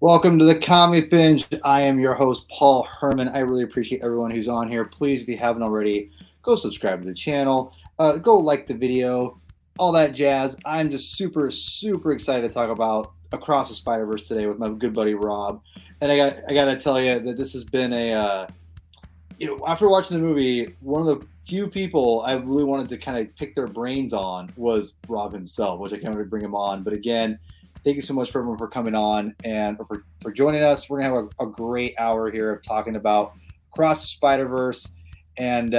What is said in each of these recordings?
Welcome to the Comic Binge. I am your host, Paul Herman. I really appreciate everyone who's on here. Please, if you haven't already, go subscribe to the channel. Go like the video, all that jazz. I'm just super, super excited to talk about Across the Spider-Verse today with my good buddy Rob. And I got to tell you that this has been after watching the movie, one of the few people I really wanted to kind of pick their brains on was Rob himself, which I can't really bring him on. But again, thank you so much for everyone for coming on and for joining us. We're going to have a great hour here of talking about Across the Spider-Verse. And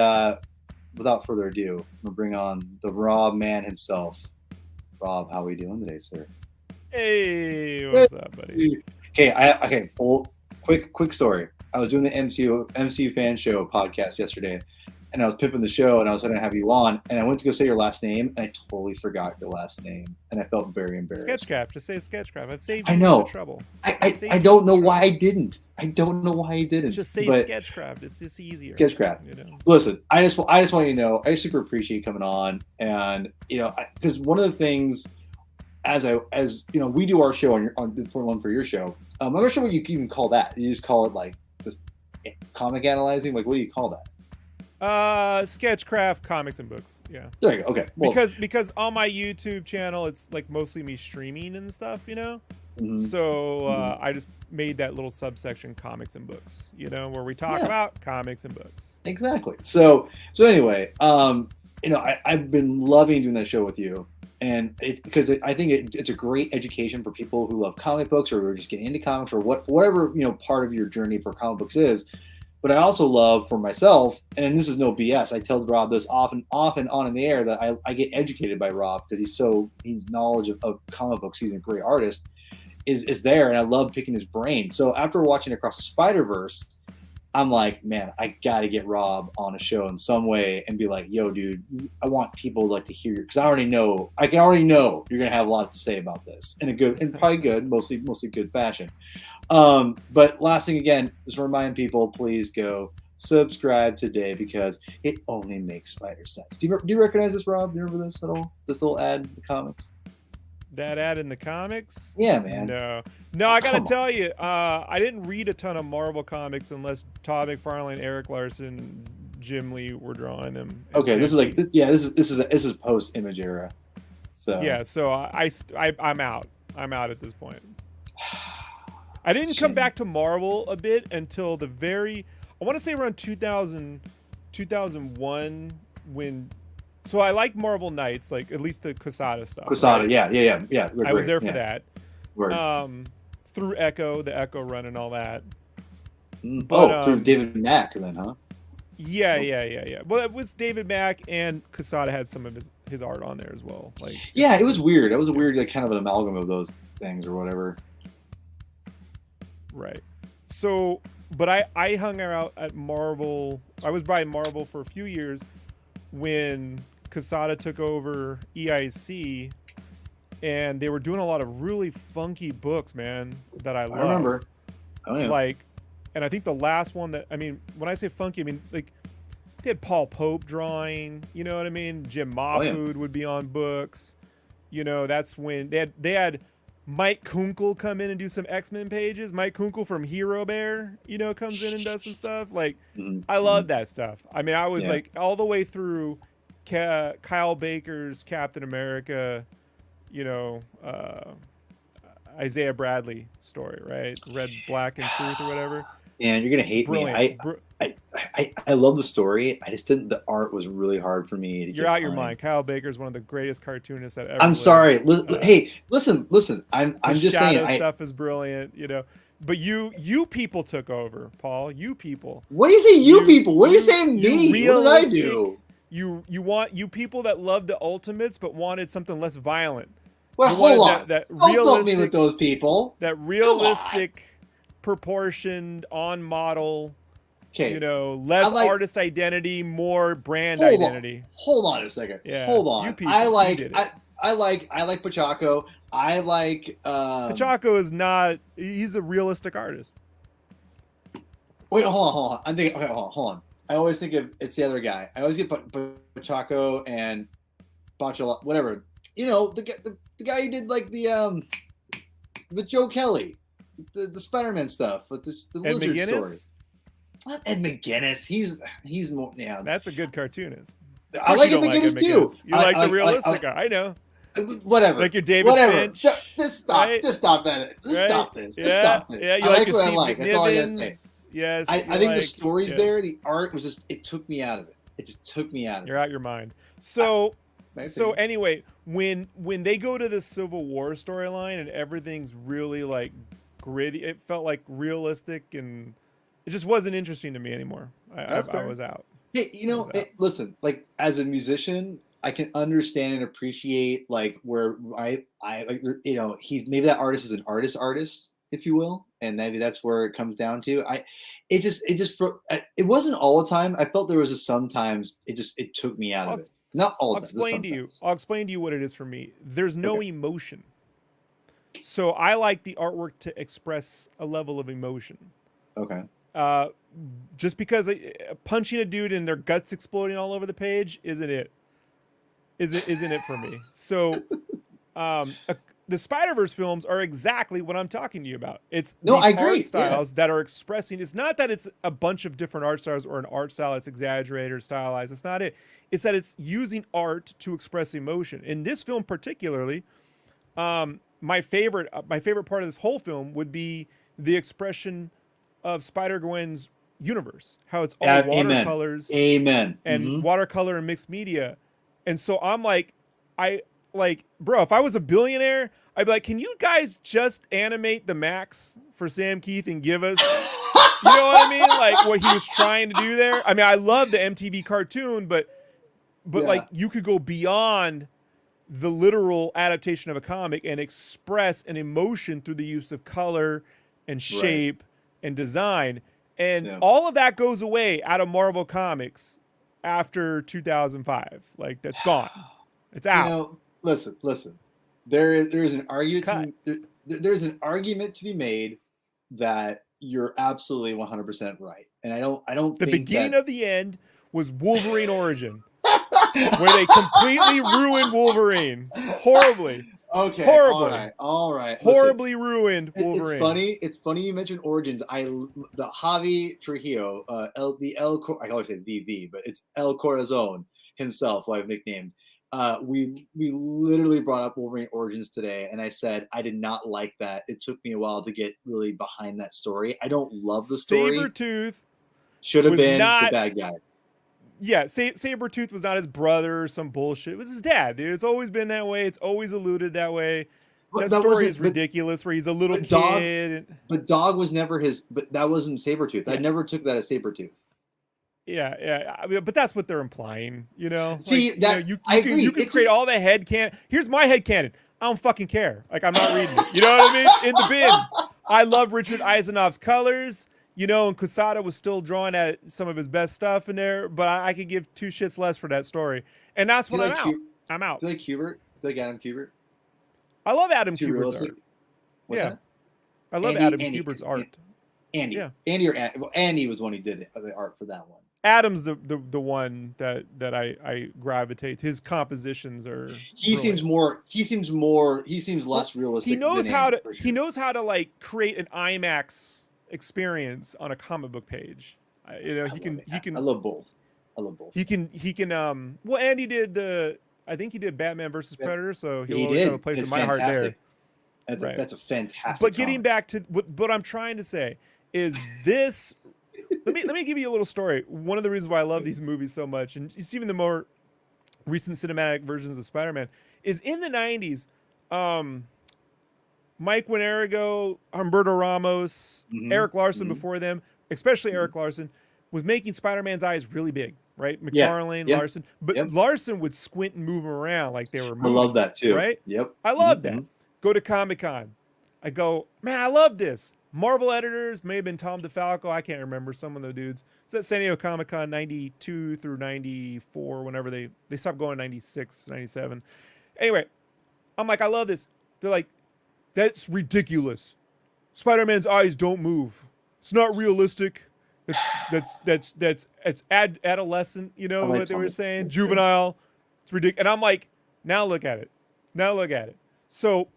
without further ado, I'm going to bring on the Rob man himself. Rob, how are we doing today, sir? Hey, what's up, buddy? Okay, quick story. I was doing the MCU Fan Show podcast yesterday, and I was pimping the show, and I was going to have you on, and I went to go say your last name, and I totally forgot your last name, and I felt very embarrassed. Sketchcraft. Just say Sketchcraft. I've saved you the trouble. I don't know why I didn't. I don't know why I didn't. Just say Sketchcraft. It's just easier. Sketchcraft. You know? Listen, I just want you to know, I super appreciate you coming on, and because one of the things, as we do our show on the Point One for your show. I'm not sure what you can even call that. You just call it like this comic analyzing. Like, what do you call that? Sketchcraft, comics and books. Yeah. There you go. Okay. Well, because on my YouTube channel, it's like mostly me streaming and stuff, Mm-hmm. So I just made that little subsection, comics and books, where we talk about comics and books. Exactly. So anyway, I've been loving doing that show with you, and because I think it's a great education for people who love comic books or are just getting into comics or whatever part of your journey for comic books is. But I also love for myself, and this is no BS. I tell Rob this often on in the air that I get educated by Rob because he's knowledge of comic books. He's a great artist, is there, and I love picking his brain. So after watching Across the Spider-Verse, I'm like, man, I gotta get Rob on a show in some way and be like, yo, dude, I want people to hear you because I can already know you're gonna have a lot to say about this in a good and probably good, mostly good fashion. But last thing again, just remind people, please go subscribe today because it only makes spider sense. Do you recognize this, Rob? Do you remember this at all? This little ad in the comics? That ad in the comics? Yeah, man. No, I gotta tell you, I didn't read a ton of Marvel comics unless Todd McFarlane, Eric Larson, Jim Lee were drawing them. Okay, this is post Image era. So yeah, so I'm out. I'm out at this point. I didn't come back to Marvel a bit until I want to say around 2001 when. So I like Marvel Knights, like at least the Quesada stuff. Quesada, right? yeah. I was there for that. Word. Through the Echo run and all that. Through David Mack then, huh? Yeah. Well, it was David Mack and Quesada had some of his art on there as well. It was weird. It was a weird, kind of an amalgam of those things or whatever. Right. So, but I hung out at Marvel. I was by Marvel for a few years when Quesada took over EIC, and they were doing a lot of really funky books, man, that I love. I remember. Oh, yeah. And I think the last one when I say funky, I mean, they had Paul Pope drawing, you know what I mean? Jim Mahfood would be on books. That's when they had Mike Kunkel come in and do some X-Men pages. Mike Kunkel from Hero Bear, comes in and does some stuff. I love that stuff. I mean, I was all the way through Kyle Baker's Captain America, Isaiah Bradley story, right? Red, Black, and Truth or whatever. And you're gonna hate me. I love the story. I just didn't. The art was really hard for me. You're out your mind. Kyle Baker is one of the greatest cartoonists that ever. I'm sorry. Hey, listen. I'm just saying. Stuff is brilliant, But you people took over, Paul. You people. What do you say? You people. What are you saying? Me. What did I do? You people that loved the Ultimates but wanted something less violent. Well, hold on. Don't lump me with those people. That realistic, proportioned, on model. Okay. Less artist identity, more brand identity. Hold on a second. Yeah. Hold on. I like Pachaco. I like Pachaco is not. He's a realistic artist. Wait, hold on. I'm thinking. Okay, hold on. I always think it's the other guy. I always get Pachaco and Bachala, whatever. The guy who did with Joe Kelly. the Spider-Man stuff, but the Ed lizard story. McGuinness. Not Ed McGuinness. He's more yeah. That's a good cartoonist. Of I course like you Ed don't like Ed McGuinness too. McGuinness. You like the realistic guy. I know. Whatever. Like your David Whatever. Finch. Just stop. Right? Just stop that. Just Right? stop this. Just Yeah. stop this. Yeah. You I like like your what I Steve like. That's all I gotta say. McNibbins. Yes. I think like, the stories yes. there, the art was just it took me out of it. It just took me out of You're it. out your mind. So So anyway, when they go to the Civil War storyline and everything's really like gritty, it felt like realistic and it just wasn't interesting to me anymore. I was out. Hey, listen, like as a musician, I can understand and appreciate like where I like he's maybe that artist is an artist, if you will, and maybe that's where it comes down to. It wasn't all the time. I felt there was just sometimes it took me out of it. Not all the time. I'll explain to you what it is for me. There's no emotion. So I like the artwork to express a level of emotion. Okay. Just because punching a dude and their guts exploding all over the page isn't it for me. So the Spider-Verse films are exactly what I'm talking to you about. It's these art styles that are expressing. It's not that it's a bunch of different art styles or an art style that's exaggerated or stylized. It's not it. It's that it's using art to express emotion. In this film particularly, my favorite part of this whole film would be the expression of Spider-Gwen's universe. How it's all watercolors. Amen. And watercolor and mixed media. And so I'm like, bro, if I was a billionaire, I'd be like, can you guys just animate the Max for Sam Keith and give us, you know what I mean? Like what he was trying to do there. I mean, I love the MTV cartoon, but like you could go beyond the literal adaptation of a comic and express an emotion through the use of color and shape and design. And all of that goes away out of Marvel Comics after 2005. Like that's gone. It's out. Listen. There's an argument. There's an argument to be made that you're absolutely 100% right, and I don't. The beginning of the end was Wolverine Origin, where they completely ruined Wolverine horribly. Okay. Horribly. All right. Horribly ruined Wolverine. It's funny you mentioned Origins. The Javi Trujillo, I always say VV, but it's El Corazon himself, who I've nicknamed. We literally brought up Wolverine Origins today, and I said I did not like that. It took me a while to get really behind that story. I don't love the story. Sabretooth should have been the bad guy. Yeah, Sabretooth was not his brother or some bullshit. It was his dad, dude. It's always been that way. It's always alluded that way. That story is ridiculous, where he's a little kid. But Dog was never his. But that wasn't Sabretooth. Yeah. I never took that as Sabretooth. Yeah. I mean, but that's what they're implying, you know. See, like, you can create all the head canon. Here's my head canon. I don't fucking care. Like I'm not reading it. You know what I mean? In the bin. I love Richard Eisenov's colors. You know, and Quesada was still drawing at some of his best stuff in there, but I could give two shits less for that story. And that's when I'm out. Do you like Kubert? Do you like Adam Kubert? I love Adam Kubert's art. That? I love Adam Kubert's art. Andy was the one who did the art for that one. Adam's the one that I gravitate. His compositions are. He seems less realistic. He knows how to like create an IMAX experience on a comic book page. He can. I love both. He can. Well, Andy did I think he did Batman versus Predator, so he'll always have a place in my heart there. That's a fantastic. But getting back to what I'm trying to say is this. Let me give you a little story. One of the reasons why I love these movies so much, and it's even the more recent cinematic versions of Spider-Man, is in the 90s. Mike Winerigo, Humberto Ramos, Eric Larson before them, especially Eric Larson, was making Spider-Man's eyes really big, right? McFarlane, Larson. But Larson would squint and move them around like they were moving. I love that too. Right? Yep. I love that. Go to Comic-Con. I go, man, I love this. Marvel editors, may have been Tom DeFalco, I can't remember, some of the dudes. It's at San Diego Comic-Con 92 through 94, whenever they stopped going 96, 97. Anyway, I'm like, I love this. They're like, that's ridiculous. Spider-Man's eyes don't move. It's not realistic. It's adolescent, you know what they were saying? Juvenile. It's ridiculous. And I'm like, now look at it. So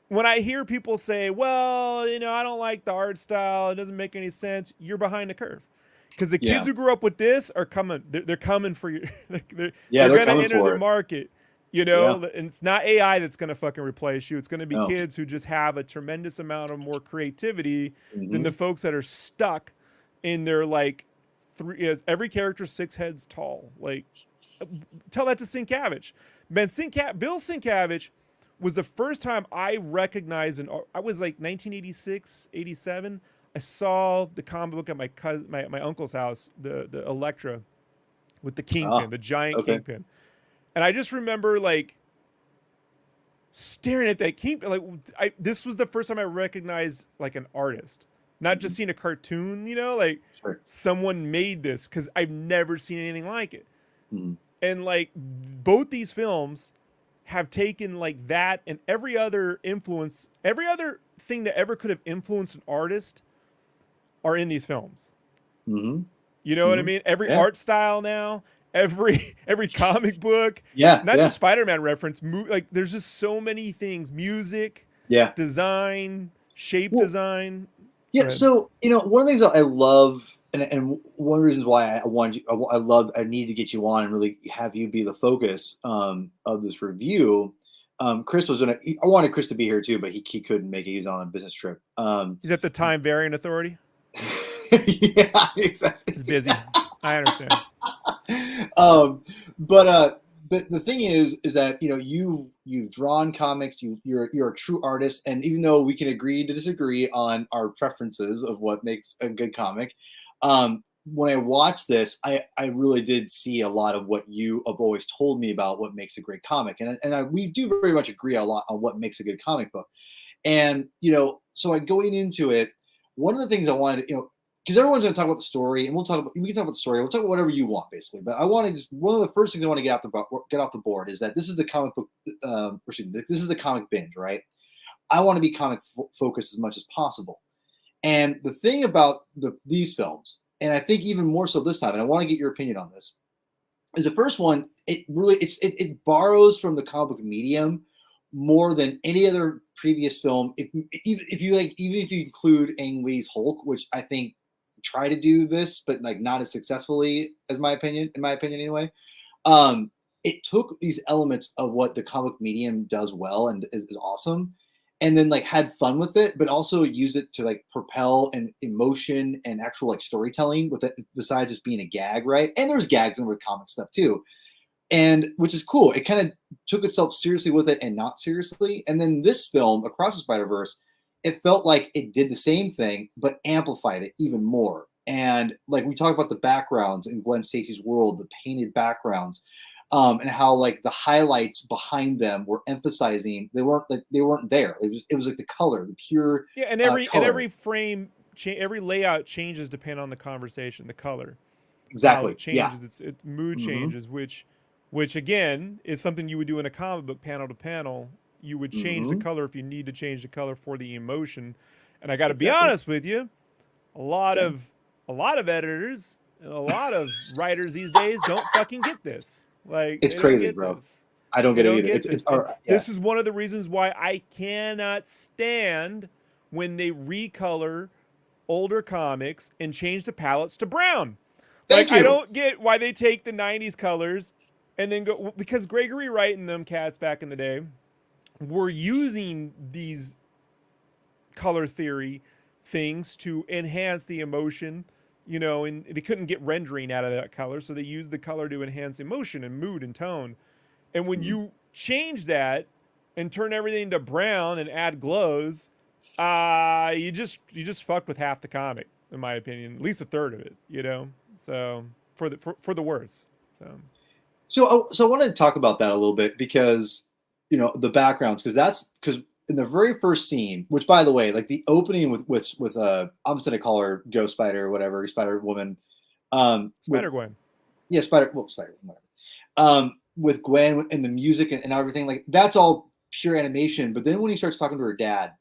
when I hear people say, well, I don't like the art style, it doesn't make any sense, you're behind the curve. Because the kids Yeah. who grew up with this are coming, they're coming for you. Yeah, they're they're going to coming enter the for it. market, Yeah. and it's not AI that's going to fucking replace you. It's going to be No. kids who just have a tremendous amount of more creativity than the Hmm. folks that are stuck in their like every character 6 heads tall. Like, tell that to Sienkiewicz. Man, Bill Sienkiewicz was the first time I recognized an. I was like 1986, 87. I saw the comic book at my uncle's house, the Electra, with the Kingpin, Oh, the Giant okay. Kingpin, and I just remember like staring at that Kingpin. Like, this was the first time I recognized like an artist, not just Hmm. seeing a cartoon. Like Sure. someone made this because I've never seen anything like it. Hmm. And like both these films have taken like that and every other influence, every other thing that ever could have influenced an artist are in these films. Hmm. You know what I Hmm. mean? Every Yeah. art style now, every comic book, Yeah. not Yeah. just Spider-Man reference, like there's just so many things, music, Yeah. design, shape Well, design. Go yeah. ahead. So, one of the things that I love, and one of the reasons why I wanted you, I need to get you on and really have you be the focus of this review. Chris was I wanted Chris to be here too, but he couldn't make it. He was on a business trip. Is that the Time Variant Authority? Yeah, exactly. It's busy. I understand. um, but the thing is that you've drawn comics. You're a true artist, and even though we can agree to disagree on our preferences of what makes a good comic, when I watched this, I really did see a lot of what you have always told me about what makes a great comic, and we do very much agree a lot on what makes a good comic book. And so going into it, one of the things I wanted, because everyone's going to talk about the story, and we can talk about the story. We'll talk about whatever you want, basically. But I wanted one of the first things I want to get off the board is that this is the comic book, this is the comic binge, right? I want to be comic focused as much as possible. And the thing about these films, and I think even more so this time, and I want to get your opinion on this, is the first one. It borrows from the comic book medium more than any other previous film. If you like, even if you include Ang Lee's Hulk, which I think try to do this, but like not as successfully as my opinion, in my opinion anyway. It took these elements of what the comic medium does well and is awesome, and then like had fun with it, but also used it to like propel and emotion and actual like storytelling with it, besides just being a gag, right? And there's gags in with comic stuff too, and which is cool. It kind of took itself seriously with it and not seriously. And then this film, Across the Spider-Verse, it felt like it did the same thing but amplified it even more. And like we talk about the backgrounds in Gwen Stacy's world, the painted backgrounds, and how like the highlights behind them were emphasizing they weren't there. It was like the color, the pure Yeah, and every color. frame, every layout changes depending on the conversation, the color, how Exactly. it Yeah. changes, its mood Hmm. changes, which again is something you would do in a comic book panel to panel. You would change the Hmm. color if you need to change the color for the emotion. And I got to be Exactly. honest with you, a lot Yeah. of a lot of editors and a lot of writers these days don't fucking get this. Like, It's they don't crazy, get bro. this. I don't They get it don't either. get It's this. all And right. Yeah. this is one of the reasons why I cannot stand when they recolor older comics and change the palettes to brown. Like, Thank I you. don't get why they take the 90s colors and then go, because Gregory Wright and them cats back in the day were using these color theory things to enhance the emotion, and they couldn't get rendering out of that color, so they used the color to enhance emotion and mood and tone. And when Mhm. you change that and turn everything to brown and add glows, you just fucked with half the comic, in my opinion, at least a third of it. So for the worse. So So I wanted to talk about that a little bit because the backgrounds, because in the very first scene, which by the way, like the opening with I'm just gonna call her Ghost Spider or whatever, Spider Woman, with Spider Gwen. yeah Spider whatever, with Gwen and the music and everything, like that's all pure animation. But then when he starts talking to her dad,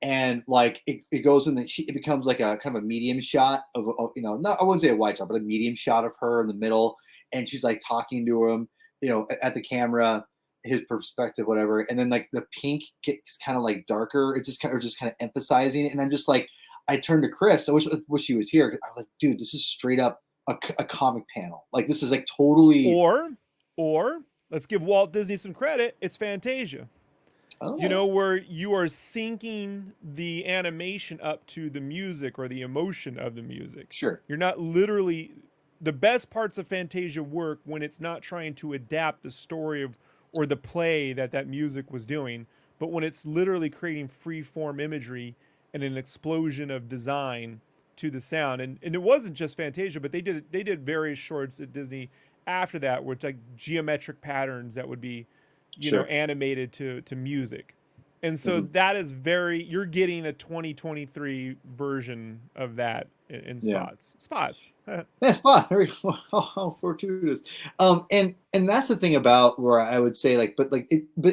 and like it goes in it becomes like a kind of a medium shot of not, I wouldn't say a wide shot, but a medium shot of her in the middle, and she's like talking to him at the camera. his perspective, whatever, and then like the pink gets kind of like darker. It just kind of emphasizing it, and I'm just like, I turned to Chris. I wish he was here. I was like, dude, this is straight up a comic panel. Like this is like totally. Or let's give Walt Disney some credit. It's Fantasia. You Oh, know, where you are syncing the animation up to the music or the emotion of the music. sure. You're not literally, the best parts of Fantasia work when it's not trying to adapt the story of or the play that music was doing, but when it's literally creating free form imagery and an explosion of design to the sound. And it wasn't just Fantasia, but they did various shorts at Disney after that with like geometric patterns that would be, Sure. animated to music. And so Hmm. that is you're getting a 2023 version of that in Yeah. spots. Yeah, spot. Very how fortuitous. And that's the thing about where I would say like, but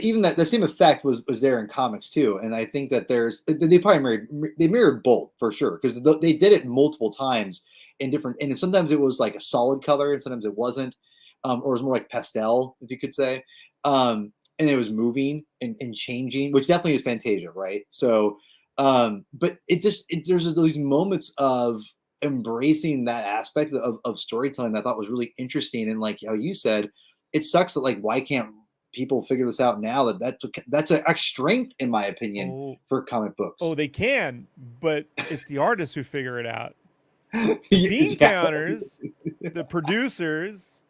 even that the same effect was there in comics too. And I think that they probably mirrored both for sure because they did it multiple times in different. And sometimes it was like a solid color, and sometimes it wasn't, or it was more like pastel, if you could say. And it was moving and changing, which definitely is Fantasia, right? So, but there's these moments of embracing that aspect of storytelling that I thought was really interesting. And like how you said, it sucks that like why can't people figure this out now? That's a strength in my opinion Oh, for comic books. oh, they can, but it's the artists who figure it out. The bean Yeah. counters, the producers,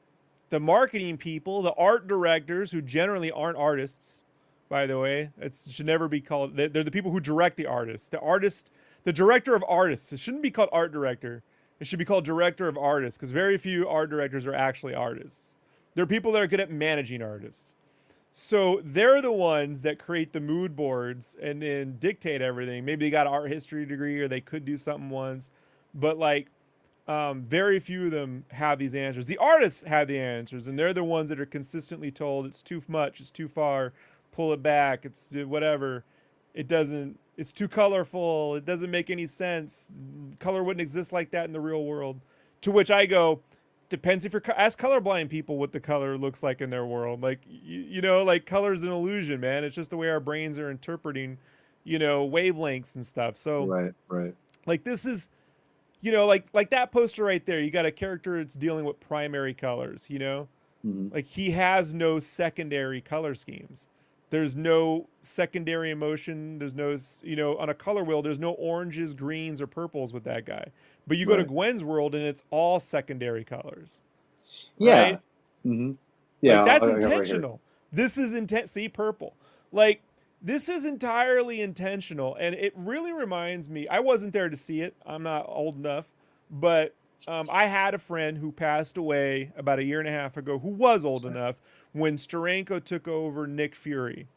the marketing people, the art directors who generally aren't artists, by the way. It should never be called. They're the people who direct the artists. The director of artists. It shouldn't be called art director. It should be called director of artists because very few art directors are actually artists. They're people that are good at managing artists. So they're the ones that create the mood boards and then dictate everything. Maybe they got an art history degree or they could do something once, but like very few of them have these answers. The artists have the answers, and they're the ones that are consistently told it's too much, it's too far, pull it back, it's whatever. It doesn't. It's too colorful. It doesn't make any sense. Color wouldn't exist like that in the real world. To which I go, depends if you're ask colorblind people what the color looks like in their world. Like like color's an illusion, man. It's just the way our brains are interpreting, wavelengths and stuff. So Right. Right. like this is like that poster right there, you got a character that's dealing with primary colors, Hmm. like he has no secondary color schemes. There's no secondary emotion. There's no, on a color wheel, there's no oranges, greens, or purples with that guy. But you go to Right. Gwen's world and it's all secondary colors, Yeah. right? Hmm. Like Yeah. that's I got it right here. intentional. This is intent. See, purple. Like this is entirely intentional, and it really reminds me. I wasn't there to see it. I'm not old enough, but I had a friend who passed away about a year and a half ago who was old Sorry. enough when Steranko took over Nick Fury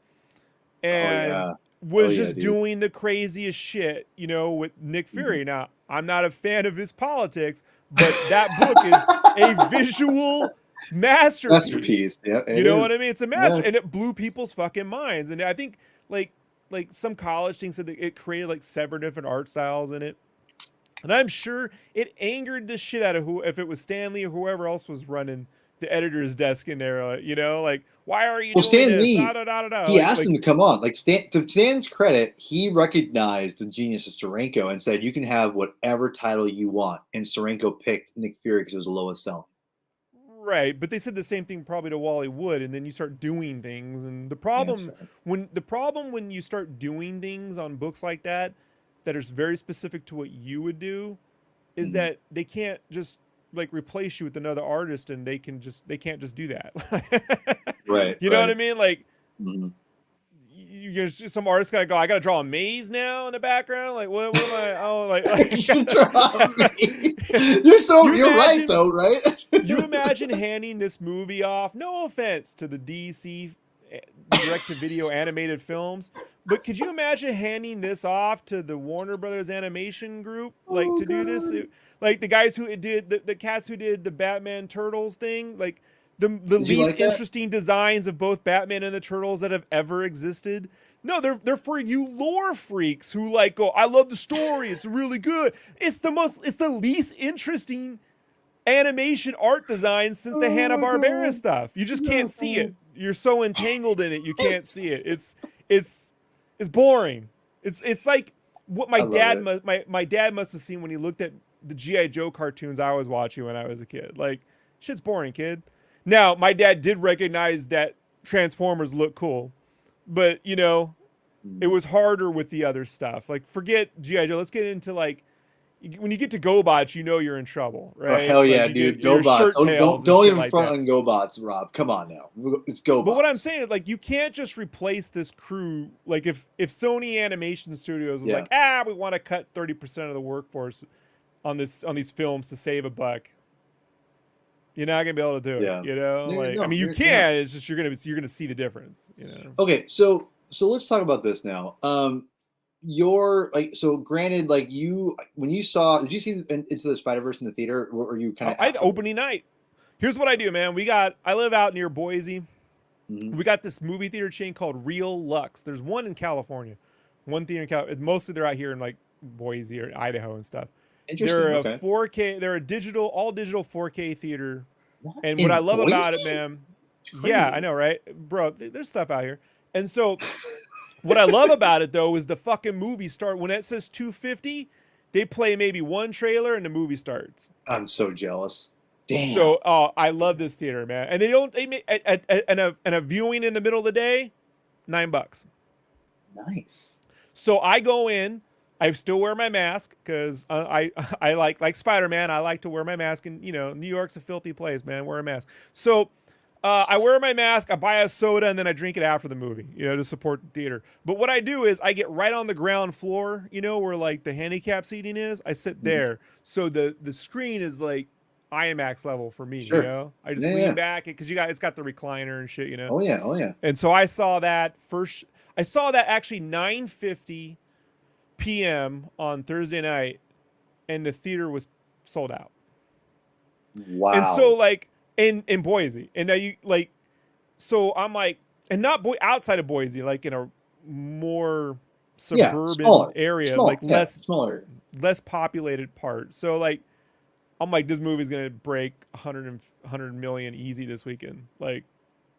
Oh and yeah. Oh was yeah, just dude. doing the craziest shit, with Nick Mhm. Fury. Now, I'm not a fan of his politics, but that book is a visual masterpiece. Masterpiece. Yeah, You it know what is. I mean? It's a master, Yeah. and it blew people's fucking minds. And I think like some college things said that it created like seven different art styles in it. And I'm sure it angered the shit out of if it was Stanley or whoever else was running the editor's desk in there, like, why are you Well, doing Stan this? Da Lee, da da da da. he Like asked him like to come on. Like to Stan's credit, he recognized the genius of Steranko and said, "You can have whatever title you want." And Steranko picked Nick Fury because it was the lowest selling. right, but they said the same thing probably to Wally Wood, and then you start doing things, and the Yeah, that's problem fair. when you start doing things on books like that are very specific to what you would do, is Mhm. that they can't just like replace you with another artist, and they can't just do that. Right, You know what I right. mean? Like Mhm. some artist gotta go. I gotta draw a maze now in the background. Like what am I? Oh, like You draw me. you You're right imagine though, right? you imagine handing this movie off. No offense to the DC direct-to-video animated films, but could you imagine handing this off to the Warner Brothers animation group, like Oh to do this? god. Like the guys who did the cats who did the Batman Turtles thing, like the Did you least like that? interesting designs of both Batman and the Turtles that have ever existed. No, they're for you lore freaks who like go, I love the story, it's really good. It's the least interesting animation art design since the Oh my Hanna-Barbera god. stuff. You just can't see No. it. you're so entangled in it you can't see it. It's boring. It's like what I love it. my dad must have seen when he looked at the GI Joe cartoons I was watching when I was a kid. Like, shit's boring, kid. Now my dad did recognize that Transformers look cool, but it was harder with the other stuff. Like, forget GI Joe. Let's get into like when you get to GoBots, you're in trouble, Oh right? hell Like yeah, you get dude! your GoBots. shirt Don't tails don't, and don't shit even like front that. on GoBots, Rob. Come on now. It's But what I'm GoBots. saying is, like, you can't just replace this crew. Like, if Sony Animation Studios was Yeah. like, we want to cut 30% of the workforce on these films to save a buck, you're not gonna be able to do it. Yeah. Like, I No, mean, you you're not. can. It's just you're gonna see the difference. Okay, so let's talk about this now. Your like so granted, like you when you saw, did you see Into the Spider Verse in the theater, or were you kind of I afterwards? opening night. Here's what I do, man. I live out near Boise. Hmm. We got this movie theater chain called Real Lux. There's one in California, one theater in California. Mostly they're out here in like Boise or Idaho and stuff. Interesting. They're a Okay. 4K. They're a all digital 4K theater. What And what I in love about it, Boise? man, It's yeah, I crazy. know, right, bro? There's stuff out here, and so what I love about it though is the fucking movie start when it says 250. They play maybe one trailer and the movie starts. I'm so jealous. Damn. So, I love this theater, man. And they make and a viewing in the middle of the day, $9. Nice. So I go in. I still wear my mask because I like Spider-Man. I like to wear my mask, and New York's a filthy place, man. Wear a mask. So I wear my mask. I buy a soda, and then I drink it after the movie, to support the theater. But what I do is I get right on the ground floor, where like the handicap seating is. I sit Mhm. there, so the screen is like IMAX level for me. Sure. I just Yeah, lean yeah. back because it's got the recliner and shit. Oh yeah. Oh yeah. And so I saw that first. I saw that actually 9:50 p.m. on Thursday night, and the theater was sold out. And so Wow. like in Boise, and now you like, so I'm like, and not outside of Boise, like in a more Yeah. suburban Smaller. area, Small. like Yeah. Smaller. less populated part. So like, I'm like, this movie's gonna break 100 million easy this weekend. Like,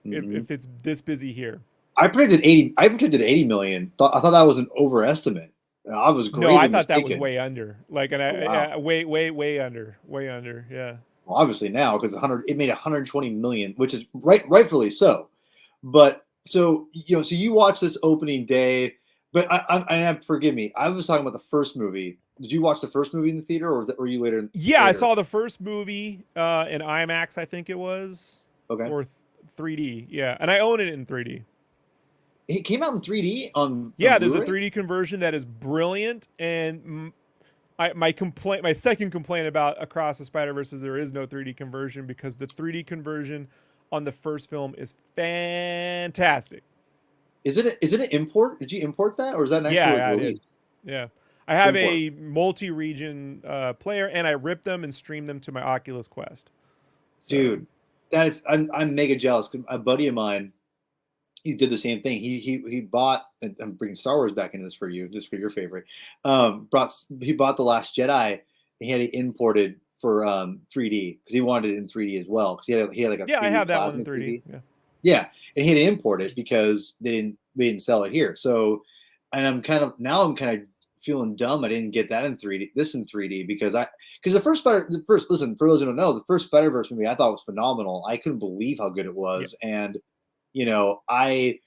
Hmm. if it's this busy here. I predicted 80. I predicted 80 million. I thought that was an overestimate. I was No, I greatly thought that was mistaken. way under. Like, and Oh wow. way under, way under. Yeah. Well, obviously now because 100 it made 120 million, which is rightfully so. But so so you watch this opening day, but forgive me, I was talking about the first movie. Did you watch the first movie in the theater, or were you later? Yeah, I Later. saw the first movie in IMAX, I think it was, Okay. or 3D. Yeah, and I own it in 3D. It came out in 3D on Yeah, there's a Blu-ray. 3D conversion that is brilliant. And my second complaint about Across the Spider Verse is there is no 3D conversion because the 3D conversion on the first film is fantastic. Is it an import? Did you import that, or is that an actual like Yeah, I did. release? Yeah, I have Import. a multi-region player, and I ripped them and streamed them to my Oculus Quest. So Dude, I'm mega jealous because a buddy of mine, he did the same thing. He bought, and I'm bringing Star Wars back into this for you, just for your favorite. He bought the Last Jedi, and he had it imported for 3D because he wanted it in 3D as well because he had like a yeah, I 3D have that one in plasma 3D. TV. Yeah. Yeah, and he had to import it because they didn't sell it here. So, and I'm kind of feeling dumb. I didn't get that in 3D. This in 3D because the first listen for those who don't know, the first Spider Verse movie I thought was phenomenal. I couldn't believe how good it Yeah. was, and I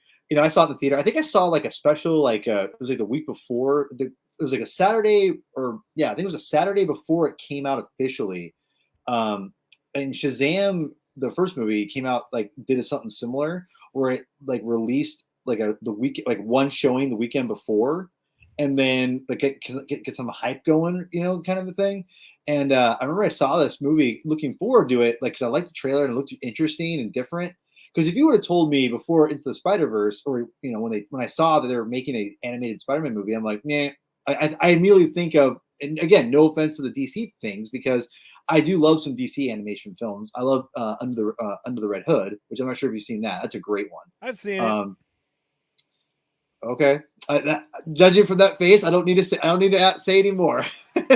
saw it in the theater. I think I saw like a special it was like the week before it was like a Saturday or yeah, I think it was a Saturday before it came out officially. Um, and Shazam, the first movie came out like did something similar where it like released like the week like one showing the weekend before, and then like get some hype going, kind of a thing. And I remember I saw this movie looking forward to it, like because I liked the trailer and it looked interesting and different. Because if you would have told me before Into the Spider Verse, or when I saw that they were making an animated Spider-Man movie, I'm like, yeah. I immediately think of, and again, no offense to the DC things, because I do love some DC animation films. I love Under the Red Hood, which I'm not sure if you've seen that. That's a great one. I've seen it. Um, Okay. Judging from that face, I don't need to say. I don't need to say anymore.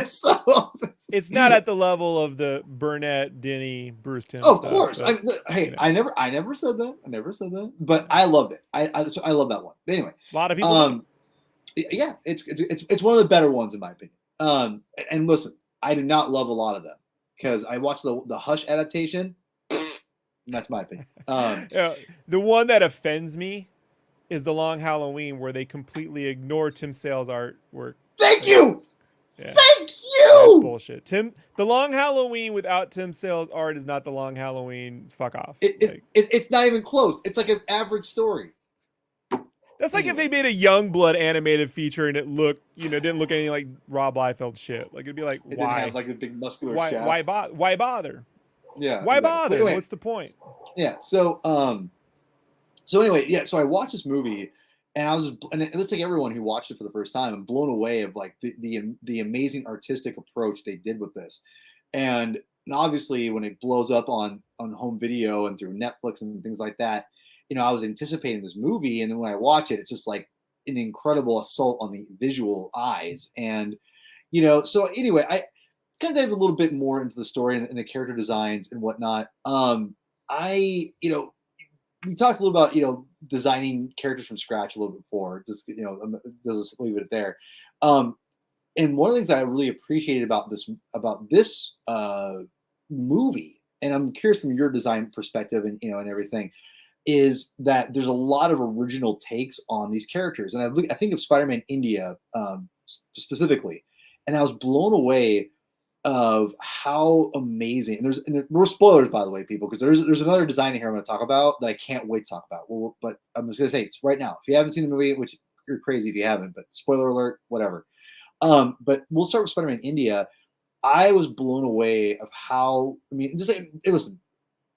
So, It's not at the level of the Burnett, Denny, Bruce Timm of stuff, course. but Hey, you know, I never said that. I never said that. But I loved it. I love that one. But anyway, a lot of people did. um, yeah, it's one of the better ones in my opinion. And listen, I do not love a lot of them because I watched the Hush adaptation. That's my opinion. Yeah, the one that offends me is the Long Halloween, where they completely ignore Tim Sale's artwork. Thank Like, you. yeah, Thank that's you. bullshit. The Long Halloween without Tim Sale's art is not the Long Halloween. Fuck off. Like, It's not even close. It's like an average story. that's like if Anyway, they made a Youngblood animated feature and it looked, didn't look anything like Rob Liefeld shit. Like, it'd be like, it didn't have why, like a big muscular why, why, shaft. bo- why bother? Yeah, Why exactly. But bother? anyway, What's the point? yeah. So anyway, yeah. So I watched this movie, and and it looks like everyone who watched it for the first time, I'm blown away of like the amazing artistic approach they did with this, and obviously when it blows up on home video and through Netflix and things like that, I was anticipating this movie, and then when I watch it, it's just like an incredible assault on the visual eyes, and So anyway, I kind of dive a little bit more into the story and the character designs and whatnot. I we talked a little about designing characters from scratch a little bit before. Just leave it there. Um, and one of the things that I really appreciated about this movie, and I'm curious from your design perspective and everything, is that there's a lot of original takes on these characters. And I think of Spider-Man India specifically, and I was blown away of how amazing. We're spoilers, by the way, people, because there's another design here I'm going to talk about that I can't wait to talk about. Well, but I'm just going to say it's right now. If you haven't seen the movie, which you're crazy if you haven't, but spoiler alert, whatever. But we'll start with Spider-Man India. I was blown away of how. I mean, just like, hey, listen,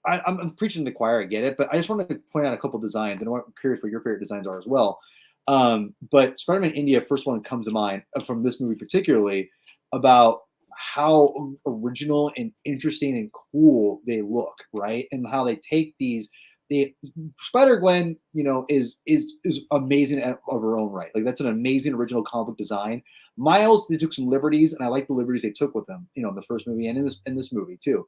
I'm preaching to the choir. I get it, but I just wanted to point out a couple designs, and I'm curious what your favorite designs are as well. But Spider-Man India, first one that comes to mind from this movie particularly, about how original and interesting and cool they look, right? And how they take these. Spider Gwen, is amazing of her own right. Like that's an amazing original comic book design. Miles, they took some liberties, and I like the liberties they took with them. In the first movie and in this movie too.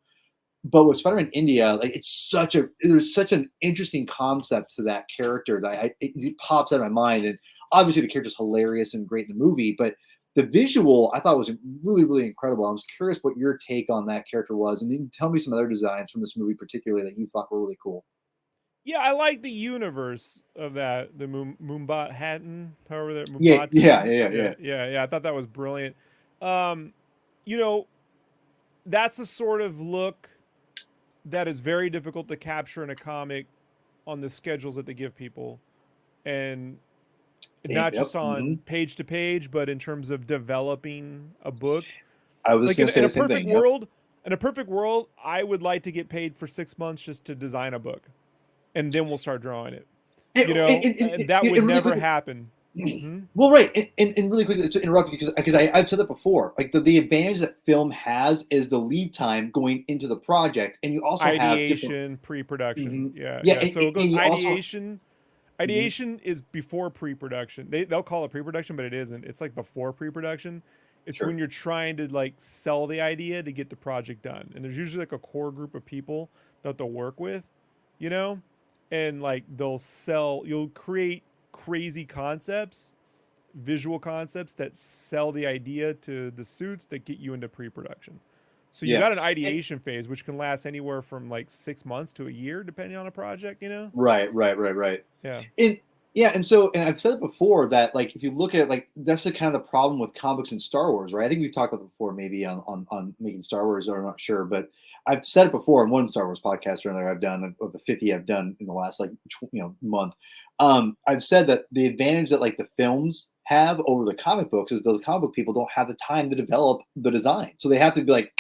But with Spider-Man India, like there's such an interesting concept to that character that it pops out of my mind. And obviously the character's hilarious and great in the movie, but the visual I thought was really, really incredible. I was curious what your take on that character was, and then tell me some other designs from this movie particularly that you thought were really cool. Yeah, I like the universe of that. The Moombat Hatton, however that Yeah, yeah, Mumbatan. yeah, yeah. Yeah. I thought that was brilliant. Um, you know, that's a sort of look that is very difficult to capture in a comic on the schedules that they give people, and not Yep. just on page to page, but in terms of developing a book. I was Like going to say in the a same perfect thing. Yep. world, I would like to get paid for 6 months just to design a book, and then we'll start drawing it. That would Really never quickly, happen. Hmm? well, right, and really quickly to interrupt you because I've said that before. Like the advantage that film has is the lead time going into the project, and you also have different. Ideation, pre-production. Mhm. Yeah, Yeah, yeah. So it and goes you also. ideation. Mhm. Ideation is before pre-production. They'll call it pre-production, but it isn't. It's like before pre-production. It's when Sure. you're trying to like sell the idea to get the project done. And there's usually like a core group of people that they'll work with, you know? And like you'll create crazy concepts, visual concepts that sell the idea to the suits that get you into pre-production. So you Yeah. got an And, ideation phase, which can last anywhere from like 6 months to a year, depending on a project, you know? right. Yeah. And yeah, and I've said it before that like if you look at it, like that's the kind of the problem with comics and Star Wars, right? I think we've talked about it before, maybe on making Star Wars, or I'm not sure, but I've said it before in one Star Wars podcast or another I've done, of the 50 I've done in the last like month. I've said that the advantage that like the films have over the comic books is those comic book people don't have the time to develop the design, so they have to be like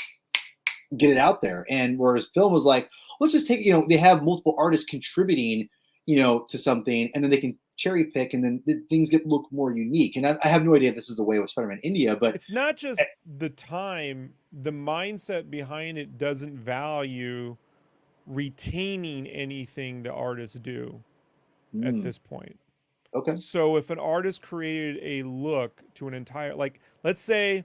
get it out there. And whereas film was like, let's just take, they have multiple artists contributing, to something, and then they can cherry pick, and then things look more unique. And I have no idea if this is the way with Spider-Man India, but It's not just the time, the mindset behind it doesn't value retaining anything the artists do at mm, this point. Okay. So if an artist created a look to an entire, like, let's say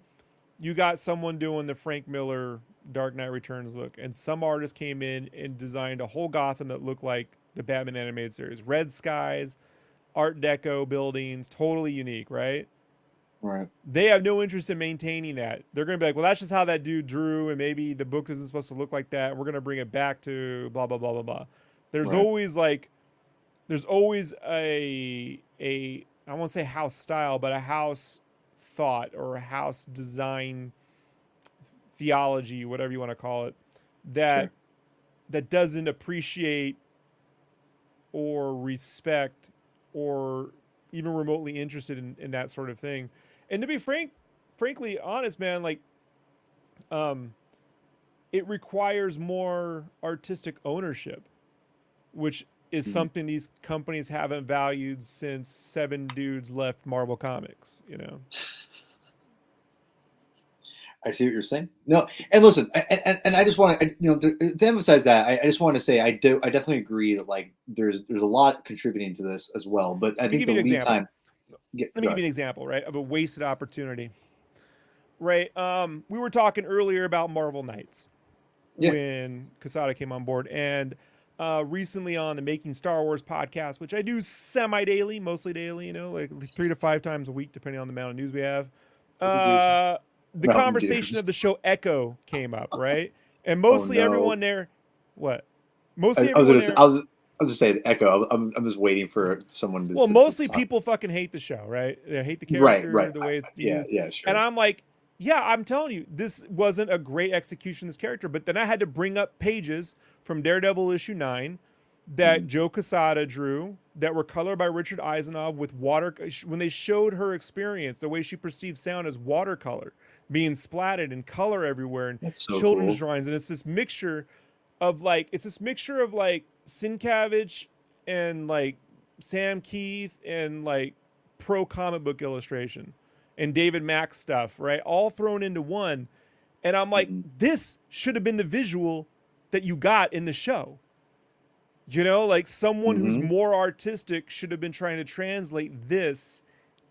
you got someone doing the Frank Miller Dark Knight Returns look, and some artist came in and designed a whole Gotham that looked like the Batman animated series, red skies, Art Deco buildings, totally unique, right? Right. They have no interest in maintaining that. They're going to be like, well, that's just how that dude drew, and maybe the book isn't supposed to look like that. We're going to bring it back to blah blah blah blah blah. There's Right. always like, there's always a I won't say house style, but a house thought or a house design theology, whatever you want to call it, that Sure. that doesn't appreciate or respect or even remotely interested in that sort of thing. And to be frankly honest, man, like um, it requires more artistic ownership, which is Mhm. something these companies haven't valued since seven dudes left Marvel Comics. You know, I see what you're saying. No, and listen, and I just want to, to emphasize that. I just want to say I definitely agree that like there's a lot contributing to this as well. But I let me think give the you an lead example. time. Yeah, Let me go give ahead. you an example, right, of a wasted opportunity. Right. We were talking earlier about Marvel Knights Yeah. when Casada came on board, and recently on the Making Star Wars podcast, which I do semi daily, mostly daily, you know, like 3 to 5 times a week, depending on the amount of news we have. Mountain Dews. Uh, the Mountain conversation Dews. of the show Echo came up, right? And Oh mostly no. everyone there, what? Mostly I was everyone gonna. there, I was just saying Echo. I'm just waiting for someone well, to mostly talk. people fucking hate the show, right? They hate the Right. character, Right. the way it's Yeah. used. Yeah. And Sure. I'm like, yeah, I'm telling you, this wasn't a great execution of this character. But then I had to bring up pages from Daredevil issue 9 that Mhm. Joe Quesada drew that were colored by Richard Eisenhower with water. When they showed her experience, the way she perceived sound as watercolor, being splatted and color everywhere, and That's so children's cool. drawings. And it's this mixture of like, it's this mixture of like Sienkiewicz and like Sam Keith and like pro comic book illustration and David Mack stuff, right? All thrown into one. And I'm like, Hmm. this should have been the visual that you got in the show. You know, like someone who's Hmm. more artistic should have been trying to translate this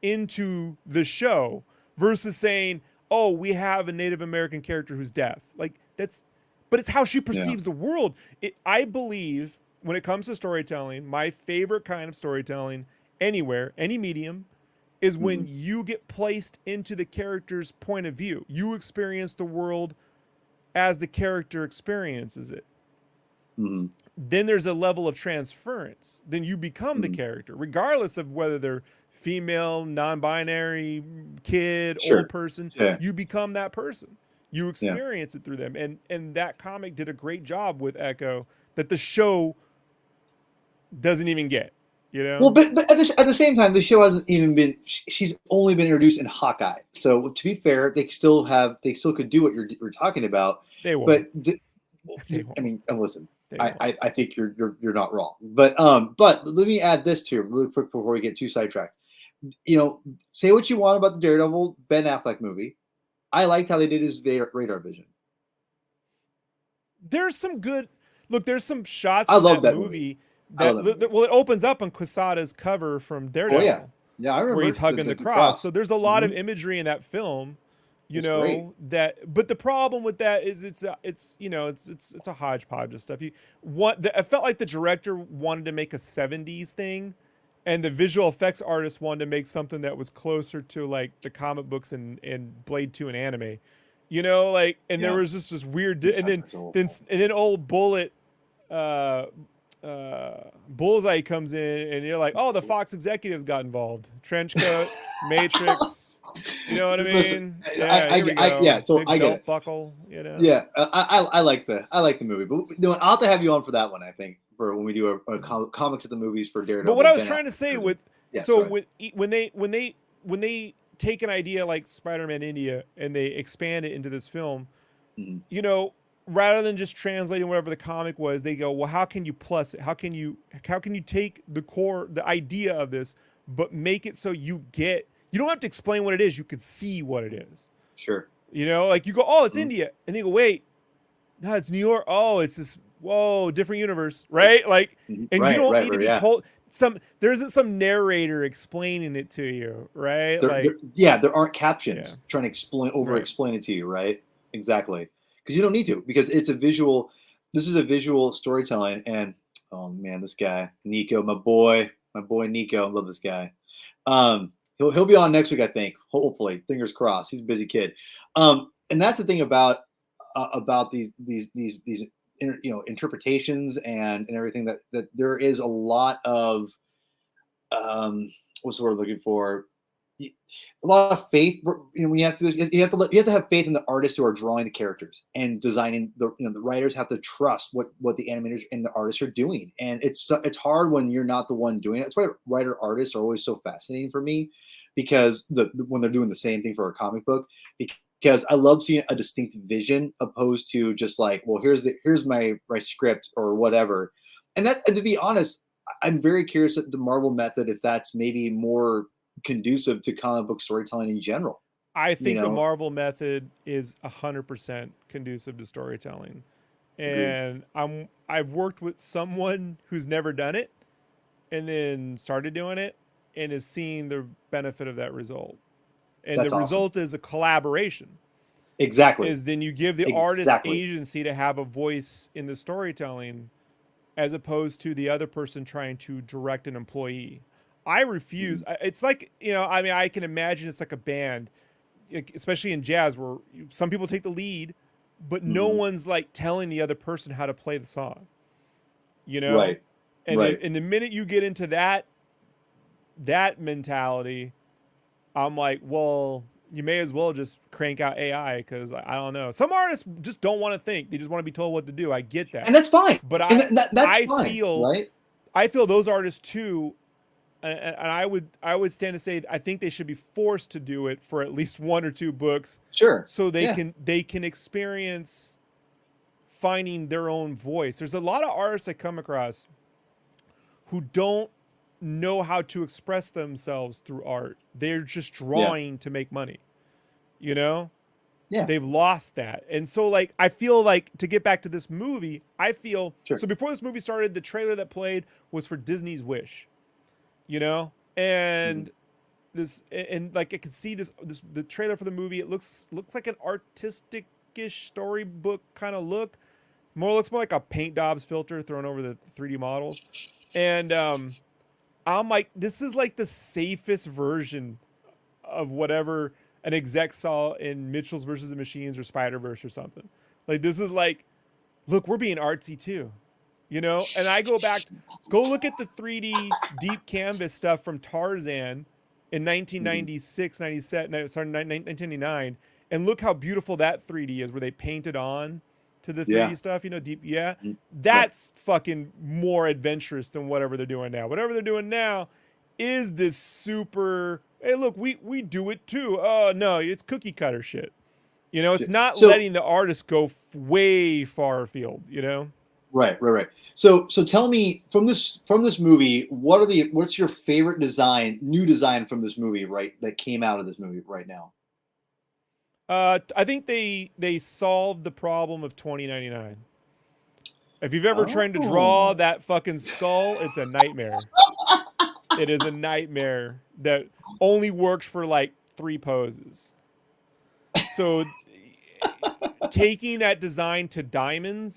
into the show versus saying, oh, we have a Native American character who's deaf. Like that's, but it's how she Yeah. perceives the world. I believe when it comes to storytelling, my favorite kind of storytelling anywhere, any medium, is Hmm. when you get placed into the character's point of view. You experience the world as the character experiences it. Hmm. Then there's a level of transference. Then you become the Hmm. character, regardless of whether they're female, non-binary, kid, old Sure. person. Yeah. You become that person. You Yeah. experience it through them, and that comic did a great job with Echo that the show doesn't even get. You Well, know, but at the same time, the show hasn't even been. She's only been introduced in Hawkeye. So to be fair, they still could do what you're talking about. they won't. But They I won't. mean, and listen, They won't. I think you're not wrong. But let me add this too, really quick before we get too sidetracked. Say what you want about the Daredevil Ben Affleck movie. I liked how they did his radar vision. There's some good look. There's some shots I in love that that movie. movie I love that movie. well, it opens up on Quesada's cover from Oh yeah, Daredevil, yeah. I where he's remember hugging the the cross. cross. So there's a lot of Hmm. imagery in that film, you It's great. know, that but the problem with that is it's you know, it's a hodgepodge of stuff. I felt like the director wanted to make a 70s thing and the visual effects artist wanted to make something that was closer to like the comic books and Blade 2 and anime. You know, like and there Yeah. was just this weird and Sometimes then it's a little- and then old Bullet uh Bullseye comes in and you're like, oh, the Fox executives got involved. Trench coat, Matrix, you know what I Listen, mean? Yeah, here we yeah, go. so Big I get belt it. buckle, you know. Yeah, I like the movie, but I'll have to have you on for that one. I think for when we do a comics at the movies for But Daredevil. what I was Ben trying to Affleck say movie. with Yes, so go ahead. when they take an idea like Spider-Man India and they expand it into this film, Hmm. you know, rather than just translating whatever the comic was, they go, well, how can you plus it? How can you take the idea of this, but make it so you don't have to explain what it is. You could see what it is. Sure. You know, like you go, oh, it's Mhm. India, and they go, wait, no, it's New York. Oh, it's this whoa, different universe, right? Like, and you Right, don't right, need to right, be yeah. told there isn't some narrator explaining it to you, right? Like, Yeah, there aren't yeah, captions trying to over right. explain it to you, right? Exactly, because you don't need to, because it's a visual. This is a visual storytelling, and oh man, this guy Nico, my boy Nico, I love this guy. He'll be on next week, I think. Hopefully, fingers crossed. He's a busy kid. And that's the thing about these interpretations and everything, that there is a lot of um, what's the word I'm looking for? A lot of faith. When you have to have faith in the artists who are drawing the characters and designing. The writers have to trust what the animators and the artists are doing, and it's hard when you're not the one doing it. That's why writer artists are always so fascinating for me, because when they're doing the same thing for a comic book, because I love seeing a distinct vision opposed to just like, well, here's my script or whatever. And to be honest, I'm very curious at the Marvel method, if that's maybe more conducive to comic book storytelling in general. I You think the know, Marvel method is 100% conducive to storytelling. agreed. And I've worked with someone who's never done it and then started doing it and is seeing the benefit of that result. And the That's awesome. result is a collaboration. Exactly. Is then you give the artist Exactly. agency to have a voice in the storytelling as opposed to the other person trying to direct an employee. I refuse. Mhm. It's like, I mean, I can imagine it's like a band, especially in jazz, where some people take the lead, but no Mhm. one's like telling the other person how to play the song, you know? Right. And Right. in the minute you get into that mentality, I'm like, well, you may as well just crank out AI, because I don't know. Some artists just don't want to think; they just want to be told what to do. I get And that, that's fine. but And I that's I fine. feel Right. I feel those artists too, and I would stand to say I think they should be forced to do it for at least one or two books, Sure. so Yeah. they can experience finding their own voice. There's a lot of artists I come across who don't know how to express themselves through art. They're just Yeah. drawing to make money. You know, Yeah. they've lost that. And so like I feel like, to get back to this movie, I feel Sure. so before this movie started, the trailer that played was for Disney's Wish, you know? And Mhm. like I could see this the trailer for the movie, it looks like an artistic-ish storybook kind of look. Looks more like a paint daubs filter thrown over the 3D models. And I'm like, this is like the safest version of whatever an exec saw in Mitchell's versus the Machines or Spider Verse or something. Like, this is like, look, we're being artsy too, you know. And I go look at the 3D deep canvas stuff from Tarzan in Mhm. 1996, 97, no, sorry, 1999, and look how beautiful that 3D is, where they painted on to the 3D Yeah. stuff, deep, yeah. Mhm. Right. That's fucking more adventurous than whatever they're doing now. Whatever they're doing now is this super, hey, look, we do it too. Oh no, it's cookie cutter shit. You know, it's not So letting the artist go way far afield, you know? right. So tell me, from this movie, what's your favorite new design from this movie, right? That came out of this movie right now. I think they solved the problem of 2099. If you've ever tried to draw Oh. that fucking skull, it's a nightmare. It is a nightmare that only works for like 3 poses. So taking that design to diamond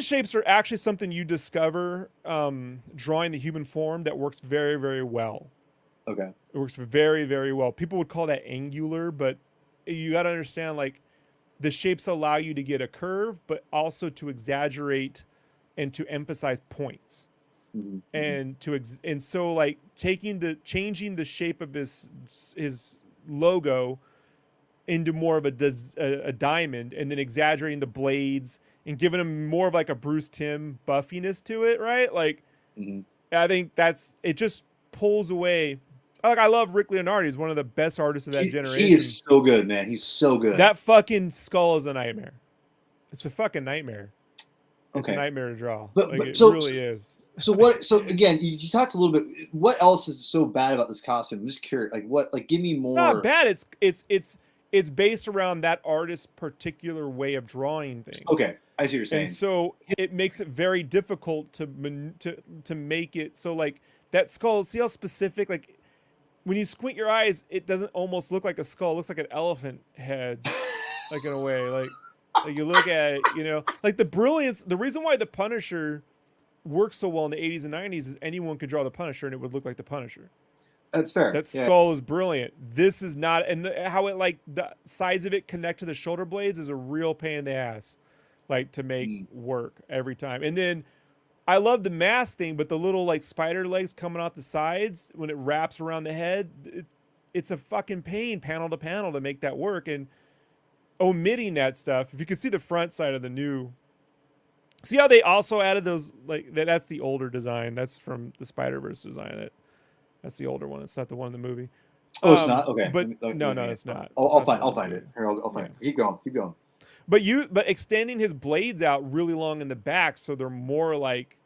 shapes are actually something you discover drawing the human form that works very, very well. Okay. It works very, very well. People would call that angular, but you got to understand, like, the shapes allow you to get a curve, but also to exaggerate and to emphasize points. Mhm. And so like changing the shape of his logo into more of a diamond, and then exaggerating the blades and giving him more of like a Bruce Timm buffiness to it, right? Like, Mhm. I think that's it. Just pulls away. Like, I love Rick Leonardi. He's one of the best artists of that He generation. is so good, man. He's so good. That fucking skull is a nightmare. It's a fucking nightmare. It's a Okay. nightmare to draw. But Like, but it so really is. so what? So again, you talked a little bit. What else is so bad about this costume? I'm just curious. Like what? Like give me It's not more. bad. it's based around that artist's particular way of drawing things. Okay, I see what you're And saying. so it makes it very difficult to make it so like that skull. See how specific, like when you squint your eyes, it doesn't almost look like a skull. It looks like an elephant head, like in a way. Like you look at it, like the brilliance. The reason why the Punisher worked so well in the 80s and 90s is anyone could draw the Punisher and it would look like the Punisher. That's fair. That Yeah. skull is brilliant. This is not, and how it like the sides of it connect to the shoulder blades is a real pain in the ass, like to make work every time. And then I love the mask thing, but the little like spider legs coming off the sides when it wraps around the head, it's a fucking pain panel to panel to make that work. And omitting that stuff, if you could see the front side of the new, see how they also added those like that's the older design. That's from the Spider-Verse design. That's the older one. It's not the one in the movie. Oh, it's not. Okay, But no, it's not. I'll find it. Here, I'll find it. Keep going. But extending his blades out really long in the back, so they're more like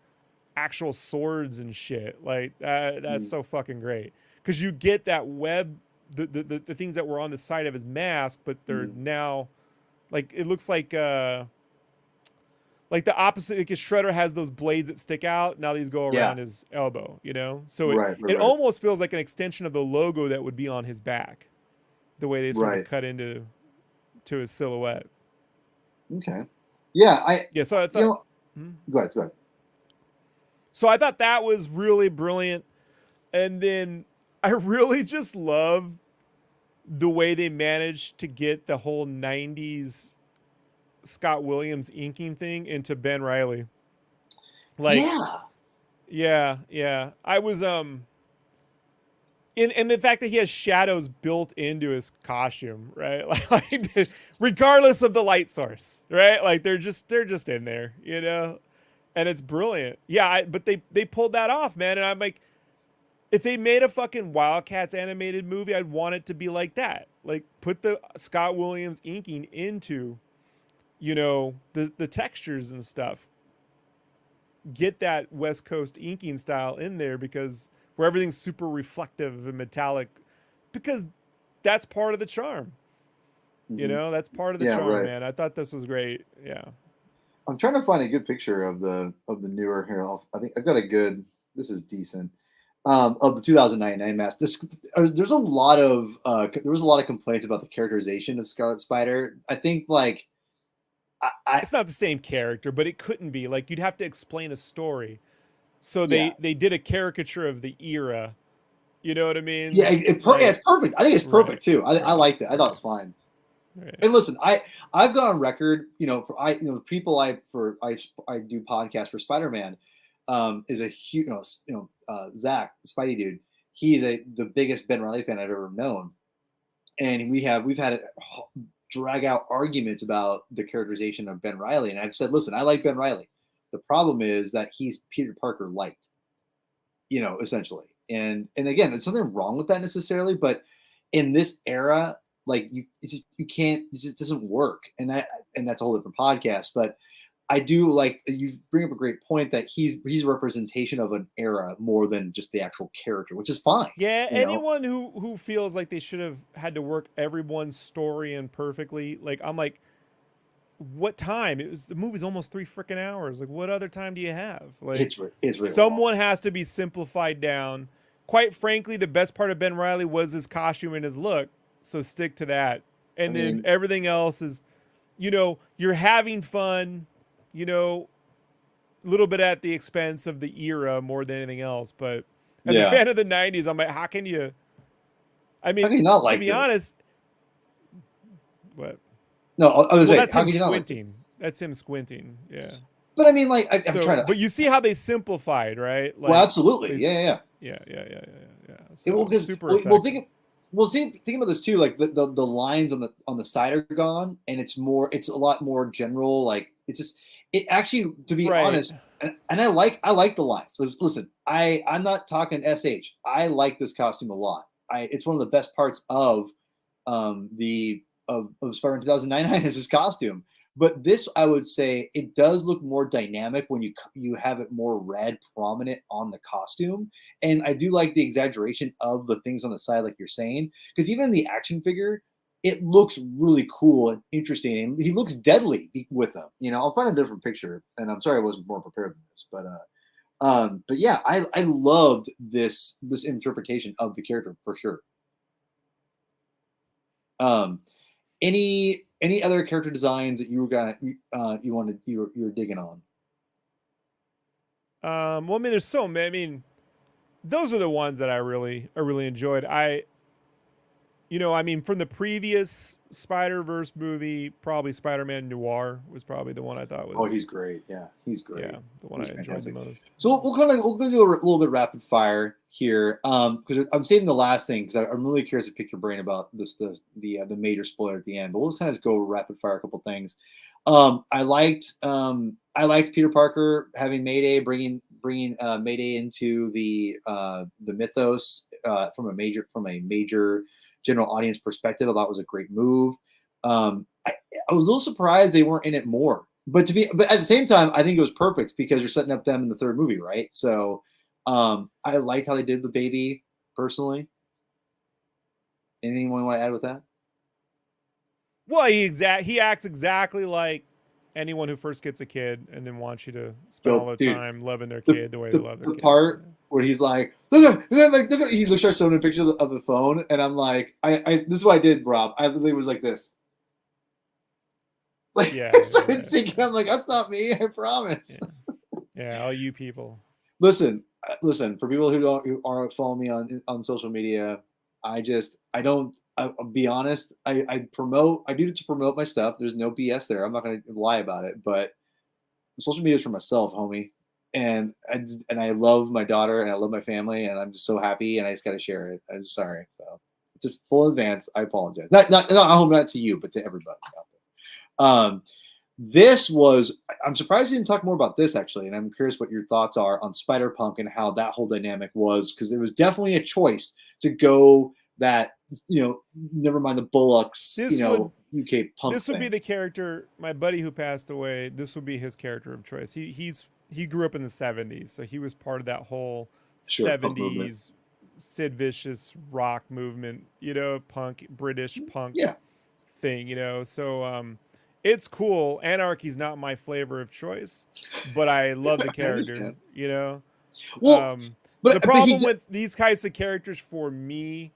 actual swords and shit. Like that's so fucking great because you get that web, the things that were on the side of his mask, but they're now like it looks like the opposite. Like his Shredder has those blades that stick out. Now these go around his elbow. So it almost feels like an extension of the logo that would be on his back, the way they sort of cut into his silhouette. Okay. Yeah. So I thought. Go ahead. So I thought that was really brilliant, and then I really just love the way they managed to get the whole '90s Scott Williams inking thing into Ben Reilly. Like, yeah. I was and the fact that he has shadows built into his costume, right? Like regardless of the light source, right? Like they're just in there, and it's brilliant. Yeah, but they pulled that off, man. And I'm like, if they made a fucking Wildcats animated movie, I'd want it to be like that. Like put the Scott Williams inking into the textures and stuff. Get that West Coast inking style in there because where everything's super reflective and metallic, because that's part of the charm. That's part of the charm, man. I thought this was great. Yeah. I'm trying to find a good picture of the newer here. I think I've got a good. This is decent. Of the 2009 mask. There's a lot of there was a lot of complaints about the characterization of Scarlet Spider. I think like. It's not the same character, but it couldn't be. Like you'd have to explain a story. So they did a caricature of the era. You know what I mean? Yeah, it's perfect. I think it's perfect too. I liked it. I thought it was fine. Right. And listen, I've gone on record. The people I do podcasts for Spider-Man is a huge. Zach, the Spidey dude. He's the biggest Ben Reilly fan I've ever known, and we've had drag out arguments about the characterization of Ben Reilly. And I've said, listen, I like Ben Reilly. The problem is that he's Peter Parker light, essentially. And again, there's nothing wrong with that necessarily, but in this era, like you can't, it just doesn't work. And that's a whole different podcast, but I do like you bring up a great point that he's a representation of an era more than just the actual character, which is fine. Yeah, anyone who feels like they should have had to work everyone's story in perfectly, like I'm like, what time? The movie's almost 3 freaking hours. Like, what other time do you have? Like, it's really someone has to be simplified down. Quite frankly, the best part of Ben Reilly was his costume and his look, so stick to that. And then everything else is, you're having fun. A little bit at the expense of the era more than anything else. But as a fan of the 90s, I'm like, how can you not like to be honest, what? No, I was that's him squinting. That's him squinting. Yeah. But I mean, like, I'm trying to. But you see how they simplified, right? Like, well, absolutely. Yeah. So super effective. Think about this too. Like the lines on the side are gone, and it's a lot more general. Like it actually, to be honest, and I like the lines. So listen, I'm not talking SH. I like this costume a lot. It's one of the best parts of Spider-Man 2009 is his costume. But this, I would say, it does look more dynamic when you have it more red prominent on the costume. And I do like the exaggeration of the things on the side, like you're saying, because even in the action figure, it looks really cool and interesting, and he looks deadly with them. I'll find a different picture, and I'm sorry I wasn't more prepared than this, but yeah, I loved this interpretation of the character for sure. Um, any other character designs that you were gonna you were digging on? Well, I mean, there's so many. I mean, those are the ones that I really enjoyed. I mean, from the previous Spider-Verse movie, probably Spider-Man Noir was probably the one I thought was. Oh, he's great. Yeah, he's great. Yeah, the one I enjoyed the most. So we'll do a little bit rapid fire here, because I'm saving the last thing because I'm really curious to pick your brain about the major spoiler at the end. But we'll just kind of go rapid fire a couple things. I liked Peter Parker having Mayday, bringing Mayday into the mythos from a major general audience perspective. I thought was a great move. I was a little surprised they weren't in it more, but at the same time, I think it was perfect because you're setting up them in the third movie, right? So I liked how they did the baby personally. Anything you want to add with that? Well, he acts exactly like anyone who first gets a kid and then wants you to spend all their time loving their kid the way they love their kid. The part where he's like, look at he starts showing a picture of the phone, and I'm like, this is what I did, Rob. I literally was like this. Like, I started thinking, I'm like, that's not me, I promise. Yeah, all you people. Listen, for people who aren't following me on social media, I'll be honest. I do it to promote my stuff. There's no BS there. I'm not going to lie about it. But social media is for myself, homie. And I love my daughter and I love my family and I'm just so happy and I just got to share it. I'm just sorry. So it's a full advance. I apologize. Not to you, but to everybody out there. I'm surprised you didn't talk more about this actually, and I'm curious what your thoughts are on Spider-Punk and how that whole dynamic was, because it was definitely a choice to go that, never mind the Bullocks, UK punk. This would be the character, my buddy who passed away, this would be his character of choice. He grew up in the 70s, so he was part of that whole 70s Sid Vicious rock movement, punk, British punk thing, so it's cool. Anarchy's not my flavor of choice, but I love the character, Well, the problem with these types of characters for me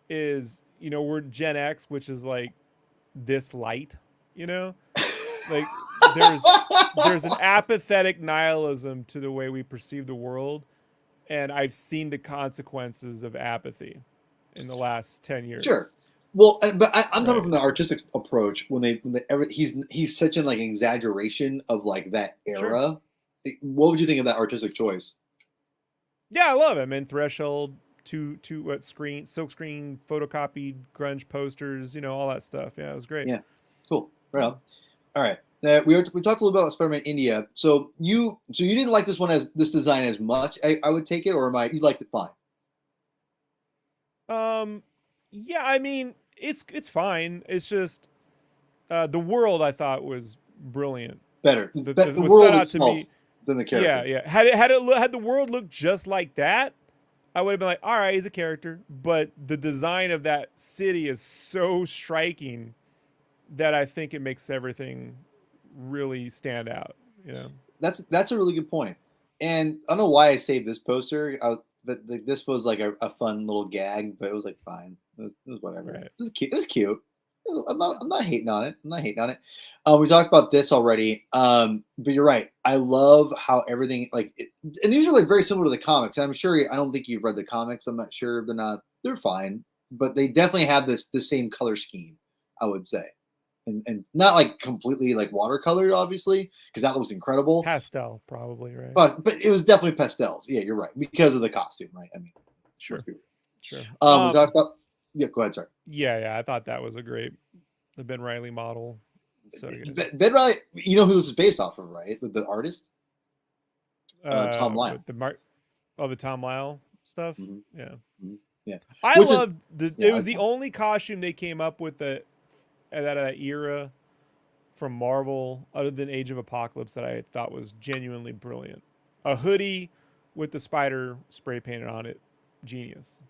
is, we're Gen X, which is like this light, like there's an apathetic nihilism to the way we perceive the world, and I've seen the consequences of apathy in the last 10 years. Sure. Well, but I'm talking from the artistic approach he's such an exaggeration of that era. Sure. What would you think of that artistic choice? Yeah, I love it, man. Threshold, silkscreen, photocopied grunge posters, all that stuff. Yeah, it was great. Yeah, cool. Right on. All right. We talked a little bit about Spider-Man India. So you didn't like this design as much, I would take it, or you liked it fine? Yeah, I mean, it's fine. It's just the world I thought was brilliant. Better. The world itself than the character. Yeah. Had the world looked just like that, I would have been like, all right, he's a character. But the design of that city is so striking that I think it makes everything really stand out. That's a really good point. And I don't know why I saved this poster. But this was a fun little gag, but it was fine. It was whatever. Right. It was cute. It was cute. I'm not hating on it. We talked about this already. But you're right. I love how everything and these are very similar to the comics. I'm sure I don't think you've read the comics. I'm not sure they're fine, but they definitely have the same color scheme, I would say. And not completely watercolored, obviously, because that was incredible. Pastel, probably, right? But it was definitely pastels. Yeah, you're right, because of the costume, right? I mean, sure. We talked about. Yeah, go ahead. Sorry. Yeah. I thought that was the Ben Reilly model. So Ben Reilly, you know who this is based off of, right? The artist, Tom Lyle. The Tom Lyle stuff. Mm-hmm. Yeah. Mm-hmm. Yeah. I loved it was the only costume they came up with that era from Marvel, other than Age of Apocalypse, that I thought was genuinely brilliant. A hoodie with the spider spray painted on it. Genius.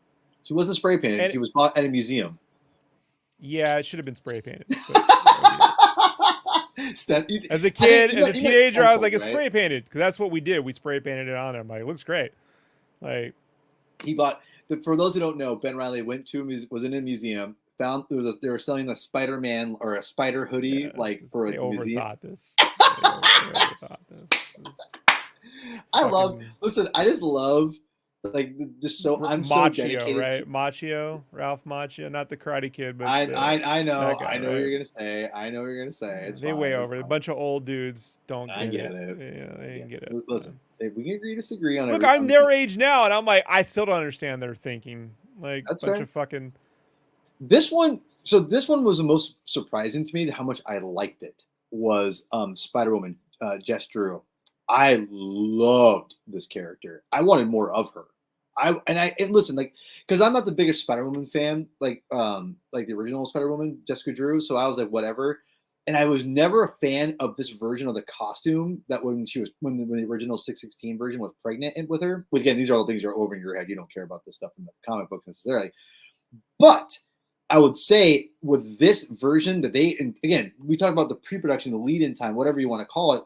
He wasn't spray painted. He was bought at a museum. Yeah, it should have been spray painted. As a kid, as a teenager, I was like, it's spray painted because that's what we did. We spray painted it on him. Like, it looks great. Like, he bought. For those who don't know, Ben Reilly went to was in a museum. Found they were selling a Spider-Man or a Spider hoodie for a museum. This. They overthought this. I just love just so I'm so dedicated. Right? Macchio, Ralph Macchio, not the Karate Kid, but I know, guy, I know what you're gonna say. I know what you're gonna say. It's they way over. A bunch of old dudes don't get it. Yeah, they didn't get it. Listen, we can agree to disagree on it. Look, I'm their age now, and I'm like, I still don't understand their thinking. Like, that's bunch fair. of fucking. This one was the most surprising to me. How much I liked it was Spider-Woman, Jess Drew. I loved this character. I wanted more of her. Listen, because I'm not the biggest Spider-Woman fan, like the original Spider-Woman, Jessica Drew. So I was like, whatever. And I was never a fan of this version of the costume that when the original 616 version was pregnant with her. Which again, these are all things that are over in your head. You don't care about this stuff in the comic books necessarily. But I would say with this version that and again, we talk about the pre-production, the lead-in time, whatever you want to call it.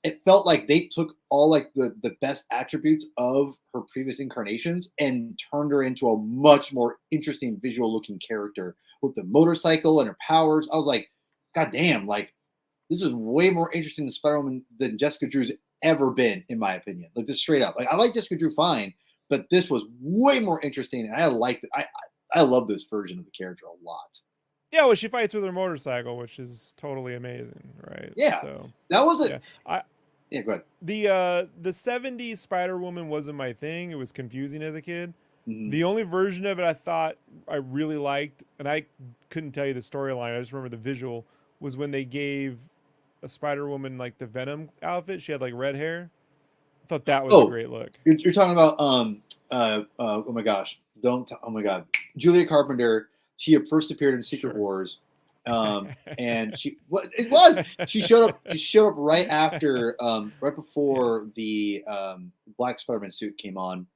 It felt like they took all the best attributes of her previous incarnations and turned her into a much more interesting visual looking character with the motorcycle and her powers. I was like, God damn, this is way more interesting than Spider-Woman than Jessica Drew's ever been, in my opinion. Like this straight up. I like Jessica Drew fine, but this was way more interesting. And I liked it. I love this version of the character a lot. Yeah, well, she fights with her motorcycle, which is totally amazing, right? Yeah. So that was it. Yeah, go ahead. The 70s Spider-Woman wasn't my thing. It was confusing as a kid. Mm-hmm. The only version of it I thought I really liked, and I couldn't tell you the storyline, I just remember the visual, was when they gave a Spider-Woman the Venom outfit. She had red hair. I thought that was a great look. You're talking about oh my gosh. Oh my God. Julia Carpenter, she had first appeared in Secret Wars. And she showed up right after right before the Black Spider-Man suit came on,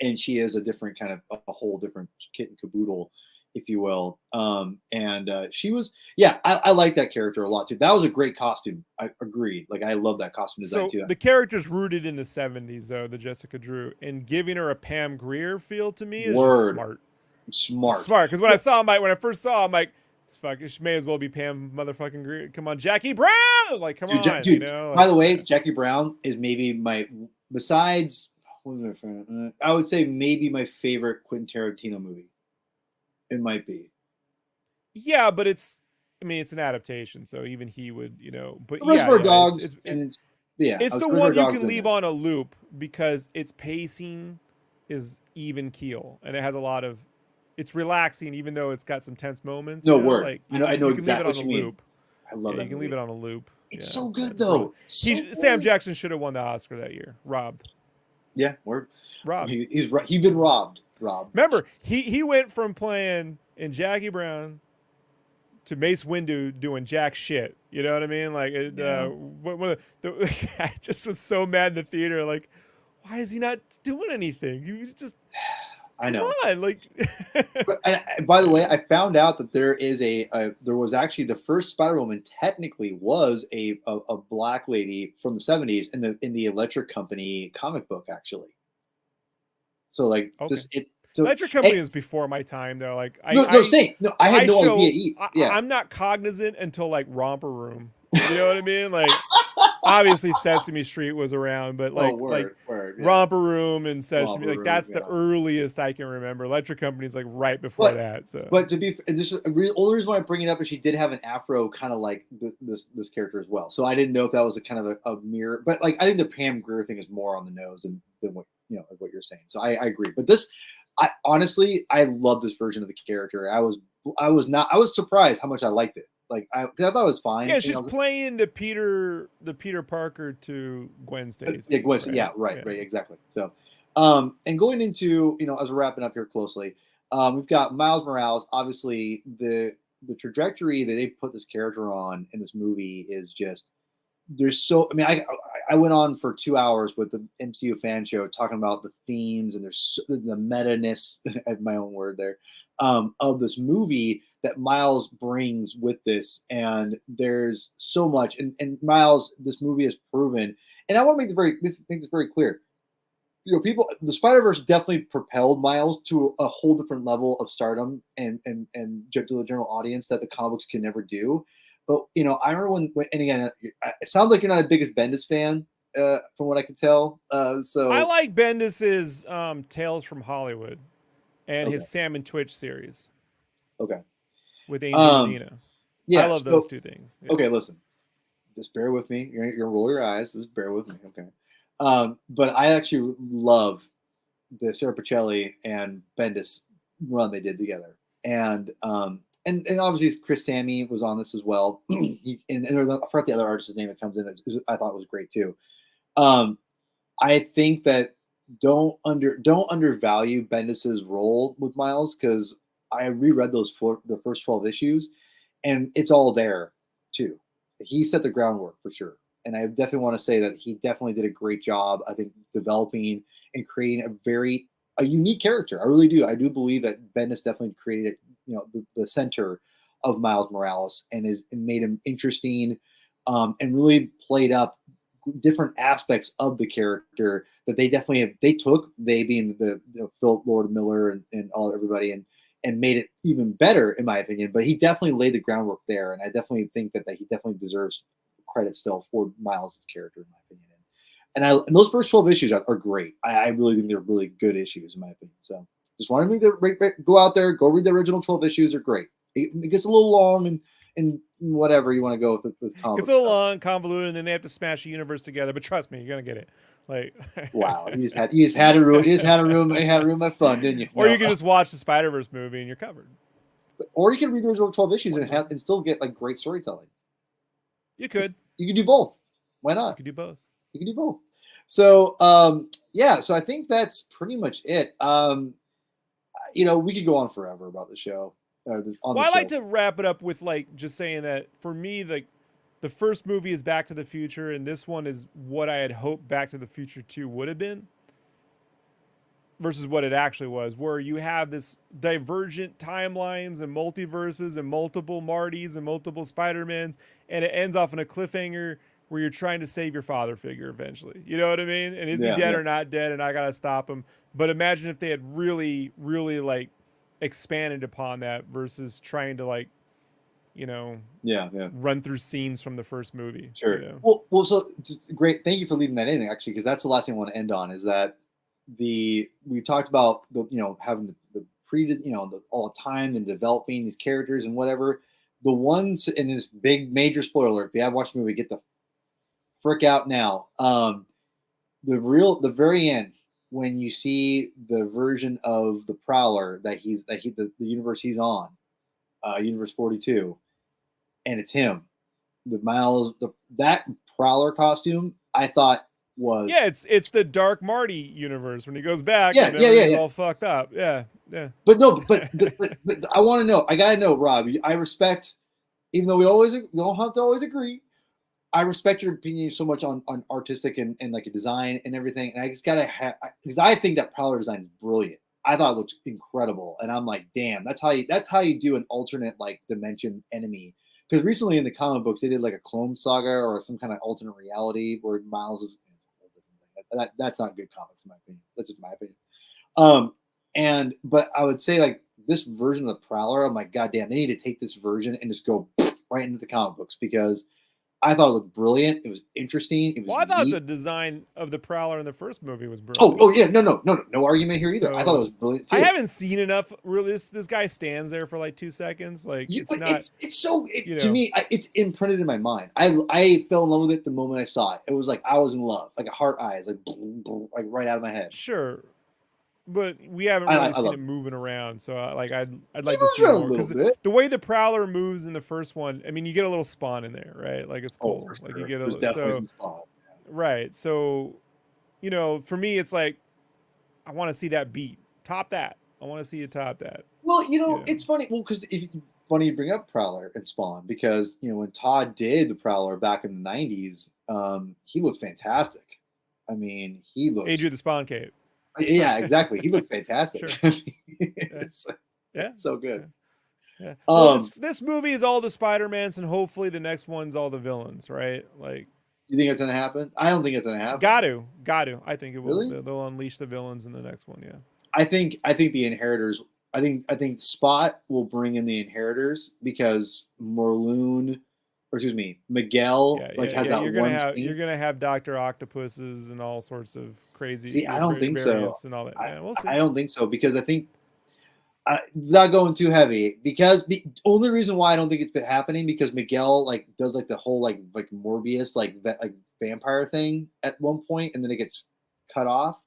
and she is a different kind of a whole different kit and caboodle, if you will. And she was I like that character a lot too. That was a great costume. I agree. I love that costume design too. The character's rooted in the 70s though, the Jessica Drew, and giving her a Pam Grier feel to me is just smart. Because when I first saw him, like, she may as well be Pam motherfucking Grier. Come on, Jackie Brown! Dude, you know. By the way, Jackie Brown is maybe besides, I would say maybe my favorite Quentin Tarantino movie. It might be. Yeah, but it's an adaptation, so even he would, But Reservoir Dogs, it's the one you can leave on a loop because its pacing is even keel, and it has a lot of. It's relaxing, even though it's got some tense moments. No word. I know you exactly can leave it on a loop. I love that. You can leave it on a loop. It's so good though. Sam Jackson should have won the Oscar that year. Robbed. Yeah, word. Robbed. He's been robbed. Remember, he went from playing in Jackie Brown to Mace Windu doing jack shit. You know what I mean? I just was so mad in the theater. Like, why is he not doing anything? He was just. I know. Come on, by the way, I found out that there was actually the first Spider-Woman technically was a black lady from the 70s in the Electric Company comic book actually. So Electric Company is before my time though. I had no idea. I'm not cognizant until Romper Room. You know what I mean? Obviously Sesame Street was around, but Romper Room and Sesame, that's the earliest I can remember. Electric Company's right before that. So, but the only reason why I bring it up is she did have an afro, kind of like this character as well. So I didn't know if that was a kind of a mirror, but I think the Pam Grier thing is more on the nose than what what you're saying. So I agree. But I honestly love this version of the character. I was surprised how much I liked it. I thought it was fine. Yeah, she's playing the Peter Parker to Gwen Stacy. Yeah, Gwen. Right? Yeah, right, exactly. So, and going into as we're wrapping up here closely, we've got Miles Morales. Obviously, the trajectory that they put this character on in this movie is just there's so. I mean, I went on for 2 hours with the MCU fan show talking about the themes and there's the meta-ness, my own word there, of this movie. that Miles brings with this, and there's so much. And Miles, this movie has proven, and I want to make this very clear. People, the Spider-Verse definitely propelled Miles to a whole different level of stardom and to the general audience that the comics can never do. But I remember and again, it sounds like you're not a biggest Bendis fan, from what I can tell. I So like Bendis's Tales from Hollywood and okay, his Sam and Twitch series okay, with Angel Medina. I yeah. love those two things. Yeah. Okay, listen, just bear with me. You're gonna roll your eyes. Just bear with me, okay? But I actually love the Sarah Pacelli and Bendis run they did together, and obviously Chris Sammy was on this as well. And I forgot the other artist's name that comes in. I thought was great too. I think that don't undervalue Bendis's role with Miles, because I reread the first 12 issues, and it's all there too. He set the groundwork for sure. And I definitely want to say that he definitely did a great job, I think, developing and creating a unique character. I really do. I do believe that Bendis definitely created, the center of Miles Morales, and made him interesting, and really played up different aspects of the character that they being Phil Lord Miller and everybody, and made it even better, in my opinion. But he definitely laid the groundwork there, and I definitely think that he definitely deserves credit still for Miles' character, in my opinion. And those first 12 issues are great. I really think they're really good issues, in my opinion. So just wanted me to go out there, go read the original 12 issues. They're great. It gets a little long and whatever you want to go with comic. It's a little long, convoluted, and then they have to smash the universe together. But trust me, you're gonna get it. Like, wow, you just had to ruin my fun, didn't you? Or you can just watch the Spider-Verse movie and you're covered. Or you can read the original 12 issues and still get like great storytelling. You could. You can do both. Why not? You could do both. You can do both. So so I think that's pretty much it. We could go on forever about the show. I like to wrap it up with just saying that for me, the first movie is Back to the Future, and this one is what I had hoped Back to the Future 2 would have been versus what it actually was, where you have this divergent timelines and multiverses and multiple Martys and multiple Spider-Mans, and it ends off in a cliffhanger where you're trying to save your father figure eventually. You know what I mean? And is he dead or not dead? And I got to stop him. But imagine if they had really, really expanded upon that versus trying to run through scenes from the first movie. Sure. Well, so great. Thank you for leaving that in, actually, because that's the last thing I want to end on, is that we talked about having all the time and developing these characters and whatever. The ones in this big major spoiler alert, if you have watched the movie, get the frick out now. The very end, when you see the version of the Prowler the universe he's on, Universe 42, and it's him, the Miles, that Prowler costume, I thought was it's the Dark Marty universe when he goes back. He's all fucked up. Yeah. But no, but I want to know. I gotta know, Rob. I respect, even though we don't have to always agree. I respect your opinion so much on artistic and like a design and everything. And I just gotta because I think that Prowler design is brilliant. I thought it looked incredible, and I'm like, damn, that's how you do an alternate dimension enemy. Because recently in the comic books they did like a Clone Saga or some kind of alternate reality where Miles is. That's not good comics, in my opinion. That's just my opinion. But I would say this version of the Prowler, I'm like, goddamn, they need to take this version and just go right into the comic books, because I thought it looked brilliant. It was interesting. I thought the design of the Prowler in the first movie was brilliant. Oh yeah, no argument here either. I thought it was brilliant too. I haven't seen enough. Really, this guy stands there for 2 seconds. To me, it's imprinted in my mind. I fell in love with it the moment I saw it. It was like I was in love, like a heart eyes, right out of my head. Sure. But we haven't really seen it moving around, so I'd like to see more, because the way the Prowler moves in the first one, I mean, you get a little Spawn in there, right? It's cool. Sure. You get some Spawn. Right. So, for me, it's I want to see that beat, top that. I want to see you top that. Well, it's funny. Well, because funny you bring up Prowler and Spawn, because when Todd did the Prowler back in the '90s, he looked fantastic. I mean, he looked Age of the Spawn Cave. Yeah, exactly. He looked fantastic. Sure. So good. Yeah. Well, this movie is all the Spider-Mans, and hopefully the next one's all the villains, right? Like, you think it's gonna happen? I don't think it's gonna happen. got to. I think it will. Really? They'll unleash the villains in the next one. Yeah. I think the Inheritors. I think Spot will bring in the Inheritors because Morlun, or excuse me, Miguel, has that one scene. You're gonna have Doctor Octopuses and all sorts of crazy See, I don't think so. variants and all that. Yeah, we'll see. I don't think so because I think not going too heavy because the only reason why I don't think it's been happening because Miguel does the whole like Morbius vampire thing at one point and then it gets cut off,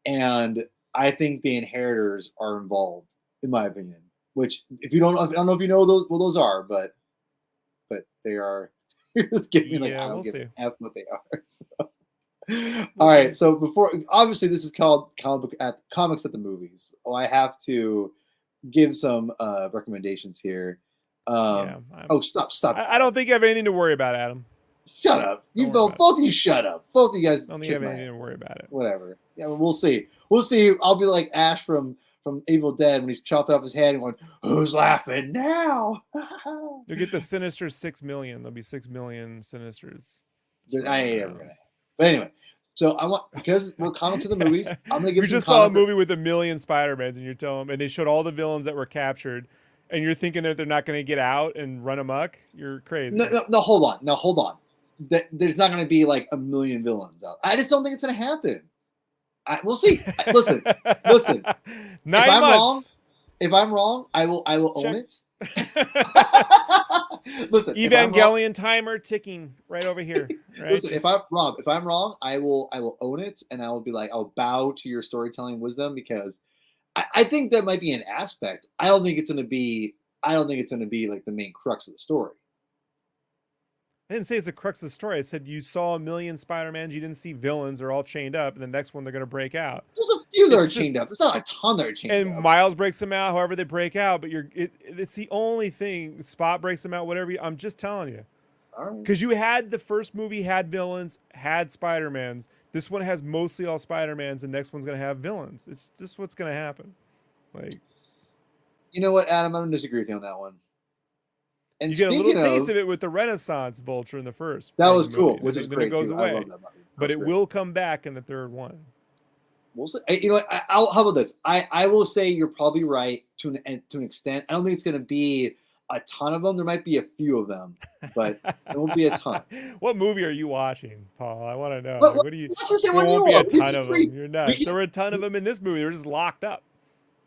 and I think the Inheritors are involved in my opinion. Which if you don't, I don't know if you know those are, but they are. You're just giving me I don't give a F what they are. So. All right, so before obviously this is called comics at the movies. Oh, I have to give some recommendations here. Stop. I don't think you have anything to worry about, Adam. Shut up. Both of you shut up. Both of you guys. I don't think you have anything to worry about it. Whatever. Yeah, we'll see. I'll be like Ash from Evil Dead when he's chopping off his head and going, "Who's laughing now?" You'll get the Sinister 6 million. There'll be 6 million Sinisters. I ain't ever gonna. But anyway, so I want because we're coming to the movies. I'm gonna give. We just saw a movie with 1 million Spider-Mans, and you're telling them, and they showed all the villains that were captured, and you're thinking that they're not going to get out and run amok. You're crazy. No, hold on. There's not going to be 1 million villains out. I just don't think it's going to happen. We'll see. Listen. 9 months. If I'm wrong, I will own it. Listen, Evangelion timer ticking right over here. Right? Listen, if I'm wrong, I will own it, and I will be I'll bow to your storytelling wisdom because I think that might be an aspect. I don't think it's going to be the main crux of the story. I didn't say it's a crux of the story. I said you saw 1 million Spider-Mans. You didn't see villains. They're all chained up. And the next one, they're going to break out. There's a few that are chained up. There's not a ton that are chained up. And Miles breaks them out, however they break out. But it's the only thing. Spot breaks them out, whatever. I'm just telling you. All right. Because you had the first movie had villains, had Spider-Mans. This one has mostly all Spider-Mans. The next one's going to have villains. It's just what's going to happen. You know what, Adam? I'm going to disagree with you on that one. And you get a little taste of it with the Renaissance Vulture in the first. That was cool, which is great. Then it goes away. I love that movie. But it will come back in the third one. We'll see. You know what? How about this? I will say you're probably right to an extent. I don't think it's going to be a ton of them. There might be a few of them, but it won't be a ton. What movie are you watching, Paul? I want to know. What do you? There won't be a ton of them. You're nuts. There were a ton of them in this movie. They were just locked up.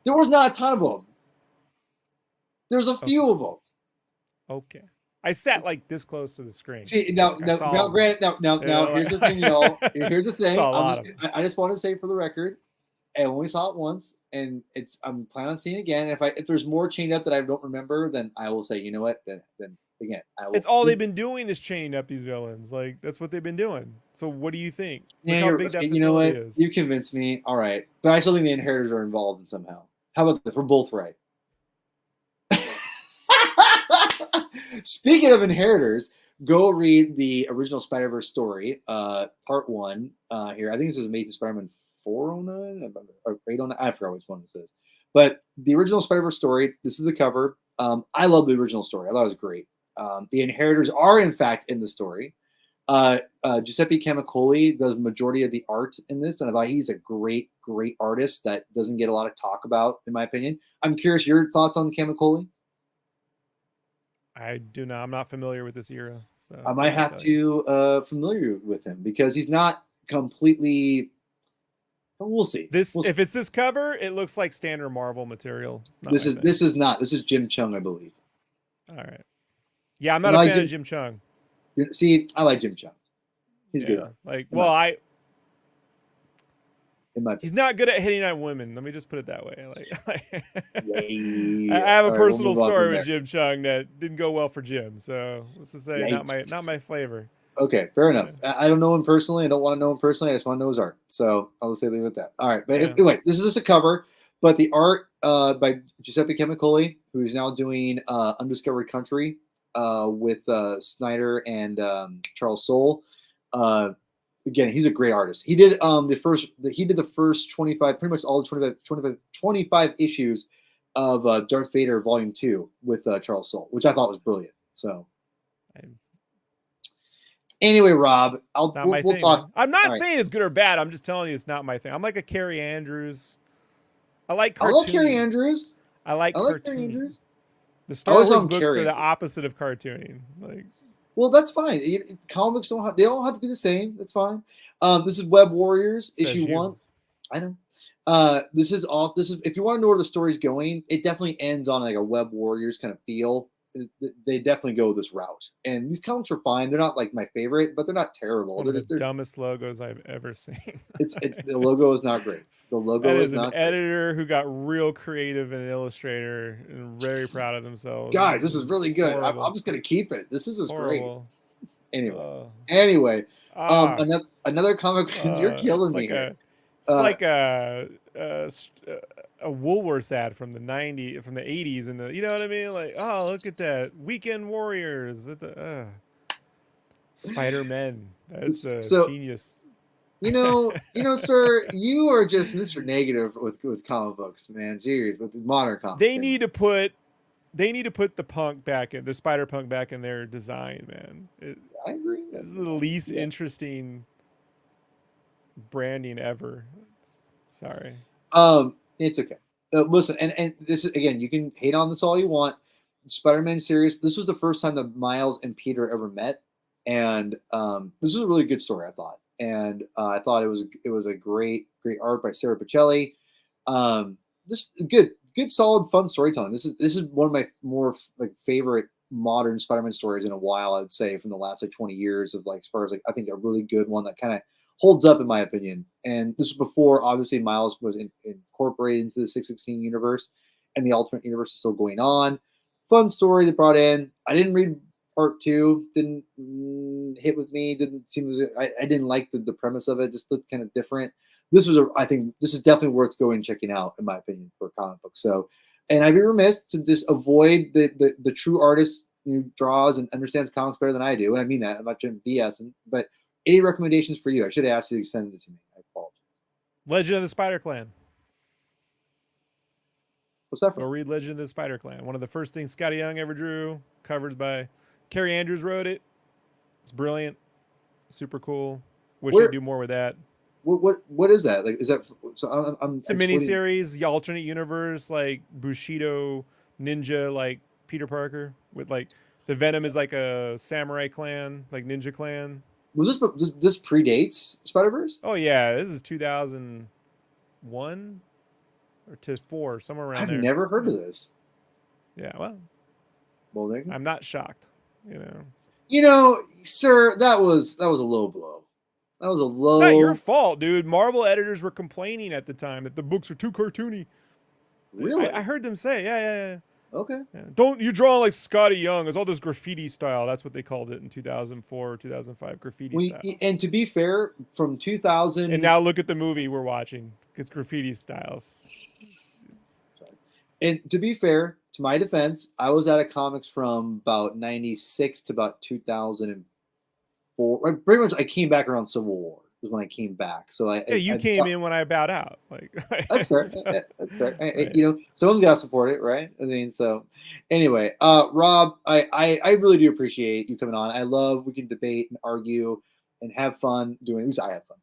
There was not a ton of them. There's a few of them. Okay. I sat this close to the screen. See, now, granted, here's the thing, y'all. Here's the thing. I just want to say for the record, I only saw it once, and I'm planning on seeing it again. If there's more chained up that I don't remember, then I will say, you know what? Then again, I will. It's all they've been doing is chaining up these villains. That's what they've been doing. So what do you think? Look how big that facility is. You convinced me. All right, but I still think the Inheritors are involved in somehow. How about this? We're both right. Speaking of Inheritors, go read the original Spider-Verse story, part 1. Here, I think this is Amazing Spider-Man 409 or 809. I forgot which one this is. But the original Spider-Verse story. This is the cover. I love the original story. I thought it was great. The Inheritors are in fact in the story. Giuseppe Camicoli does majority of the art in this, and I thought he's a great artist that doesn't get a lot of talk about, in my opinion. I'm curious your thoughts on Camicoli. I do not. I'm not familiar with this era, so I might have to familiar with him because he's not completely. We'll see. If it's this cover, it looks like standard Marvel material. This is not. This is Jim Chung, I believe. All right. Yeah, I'm not a fan of Jim Chung. See, I like Jim Chung. He's good. He's not good at hitting on women. Let me just put it that way. I have a personal story with Jim Chung that didn't go well for Jim. So let's just say not my flavor. Okay, fair enough. I don't know him personally. I don't want to know him personally. I just want to know his art. So I'll just leave it at that. All right. But anyway, this is just a cover. But the art by Giuseppe Camicoli, who's now doing Undiscovered Country with Snyder and Charles Soule. Again, he's a great artist. He did the first 25, pretty much all the 25 issues of Darth Vader Volume 2 with Charles Soule, which I thought was brilliant. So anyway, Rob, we'll talk. Man. I'm not right. saying it's good or bad. I'm just telling you it's not my thing. I'm like a Carrie Andrews. I like I love cartooning. Carrie Andrews. I like Carrie cartooning. Andrews. The Star Wars books are the opposite of cartooning. Like, well, that's fine. Comics they don't have to be the same. That's fine. This is Web Warriors issue 1. I know. This is if you want to know where the story's going, it definitely ends on like a Web Warriors kind of feel. They definitely go this route, and these comics are fine. They're not like my favorite, but they're not terrible. It's one of the dumbest logos I've ever seen. The logo is not great. The logo is not an editor who got real creative and an illustrator and very proud of themselves. Guys, this is really good. I'm just gonna keep it. This is just horrible. Great. Anyway, another comic. You're killing me. It's like a Woolworths ad from the 80s, and you know what I mean? Like, oh, look at that, Weekend Warriors, Spider-Man. That's genius. You know, sir, you are just Mr. Negative with comic books, man. Jeez, with modern comics. They need to put the punk back in, the Spider Punk back in their design, man. I agree. This is the least interesting branding ever. Sorry. It's okay. Listen, and this is, again, you can hate on this all you want. Spider-Man series. This was the first time that Miles and Peter ever met, and this was a really good story, I thought. And I thought it was a great art by Sarah Pichelli. Just good, solid, fun storytelling. This is one of my more like favorite modern Spider-Man stories in a while. I'd say from the last like 20 years of like as far as like I think a really good one that kind of holds up in my opinion. And this was before obviously Miles was incorporated into the 616 universe, and the Ultimate Universe is still going on. Fun story they brought in. I didn't read Part 2, didn't hit with me. Didn't seem. I didn't like the premise of it. Just looked kind of different. I think this is definitely worth going and checking out, in my opinion, for a comic book. So, and I'd be remiss to just avoid the true artist who draws and understands comics better than I do. And I mean that. I'm not trying to BS. But any recommendations for you? I should have asked you to send it to me. I apologize. Legend of the Spider Clan. What's that for? Go read Legend of the Spider Clan. One of the first things Scotty Young ever drew. Covers by Carrie Andrews wrote it. It's brilliant. Super cool. Wish I'd do more with that. What is that? Like, is that? So it's a miniseries, the alternate universe, like Bushido ninja, like Peter Parker with like the Venom is like a samurai clan, like ninja clan. Was this predates Spider-Verse? Oh yeah, this is 2001 or 2004, somewhere around there. I've never heard of this. Yeah, well, I'm not shocked. You know, sir, that was a low blow. That was a low. It's not your fault, dude. Marvel editors were complaining at the time that the books are too cartoony. Really? I heard them say, yeah. Okay. Yeah. Don't you draw like Scotty Young? It's all this graffiti style. That's what they called it in 2004 or 2005, graffiti style. And to be fair, from 2000. And now look at the movie we're watching. It's graffiti styles. And to be fair, to my defense, I was out of comics from about 96 to about 2004. Pretty much, I came back around Civil War was when I came back. So you came in when I bowed out. Like that's fair. That's fair. Right. Someone's got to support it, right? I mean, so anyway, Rob, I really do appreciate you coming on. I love we can debate and argue and have fun doing. At least I have fun,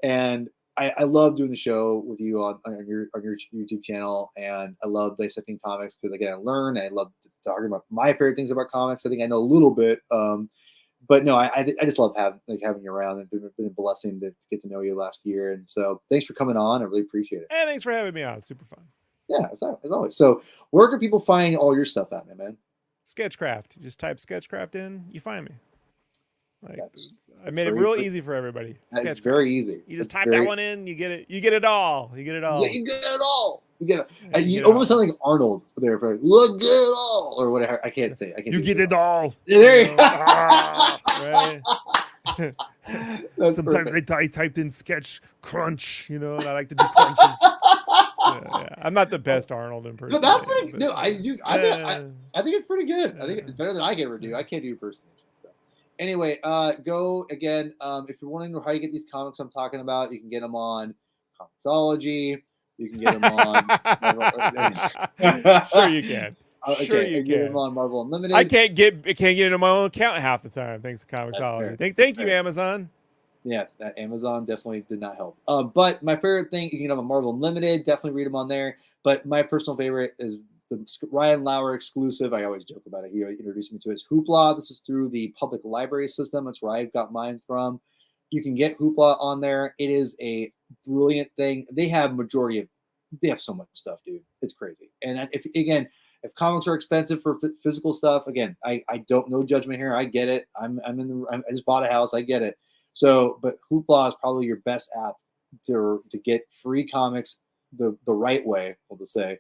and I love doing the show with you on your YouTube channel, and I love dissecting comics because again I learn. I love talking about my favorite things about comics. I think I know a little bit, but no, I just love having you around, and it's been a blessing to get to know you last year. And so thanks for coming on. I really appreciate it. And thanks for having me on. It's super fun. Yeah, as always. So where can people find all your stuff at, man? Sketchcraft. You just type Sketchcraft in, you find me. I made it real easy for everybody. It's very easy. You just type that one in, you get it. You get it all. You get it all. Yeah, you get it all. You get it. You almost sound like Arnold there for look it all or whatever. I can't say. You get it all. There you go. Right. Sometimes I typed in sketch crunch, and I like to do crunches. Yeah. I'm not the best Arnold impersonator. That's pretty good. I think it's pretty good. I think it's better than I can ever do. I can't do impersonation. Anyway, go again. If you're wondering how you get these comics I'm talking about, you can get them on Comixology. You can get them on Sure you can. Okay, Sure you and get them can. on Marvel Unlimited. I can't get into my own account half the time thanks to Comixology. Thank you, fair. Amazon. Yeah, that Amazon definitely did not help. But my favorite thing, you can have a Marvel Unlimited. Definitely read them on there. But my personal favorite is the Ryan Lauer exclusive. I always joke about it. He introduced me to his Hoopla. This is through the public library system. That's where I got mine from. You can get Hoopla on there. It is a brilliant thing. They have so much stuff, dude. It's crazy. And if comics are expensive for physical stuff, again, I don't no judgment here. I get it. I just bought a house. I get it. So, but Hoopla is probably your best app to get free comics the right way, we'll just say,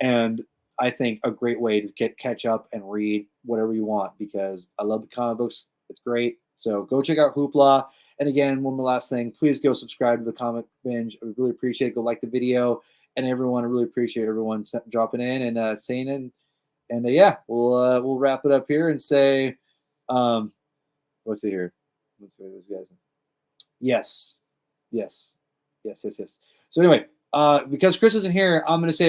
and I think a great way to catch up and read whatever you want, because I love the comic books. It's great. So go check out Hoopla. And again, one more last thing, please go subscribe to the Comic Binge. I really appreciate it. Go like the video, and everyone, I really appreciate everyone dropping in and saying it. And yeah, we'll wrap it up here and say, what's it here? Let's see those guys. Yes. So anyway, because Chris isn't here, I'm going to say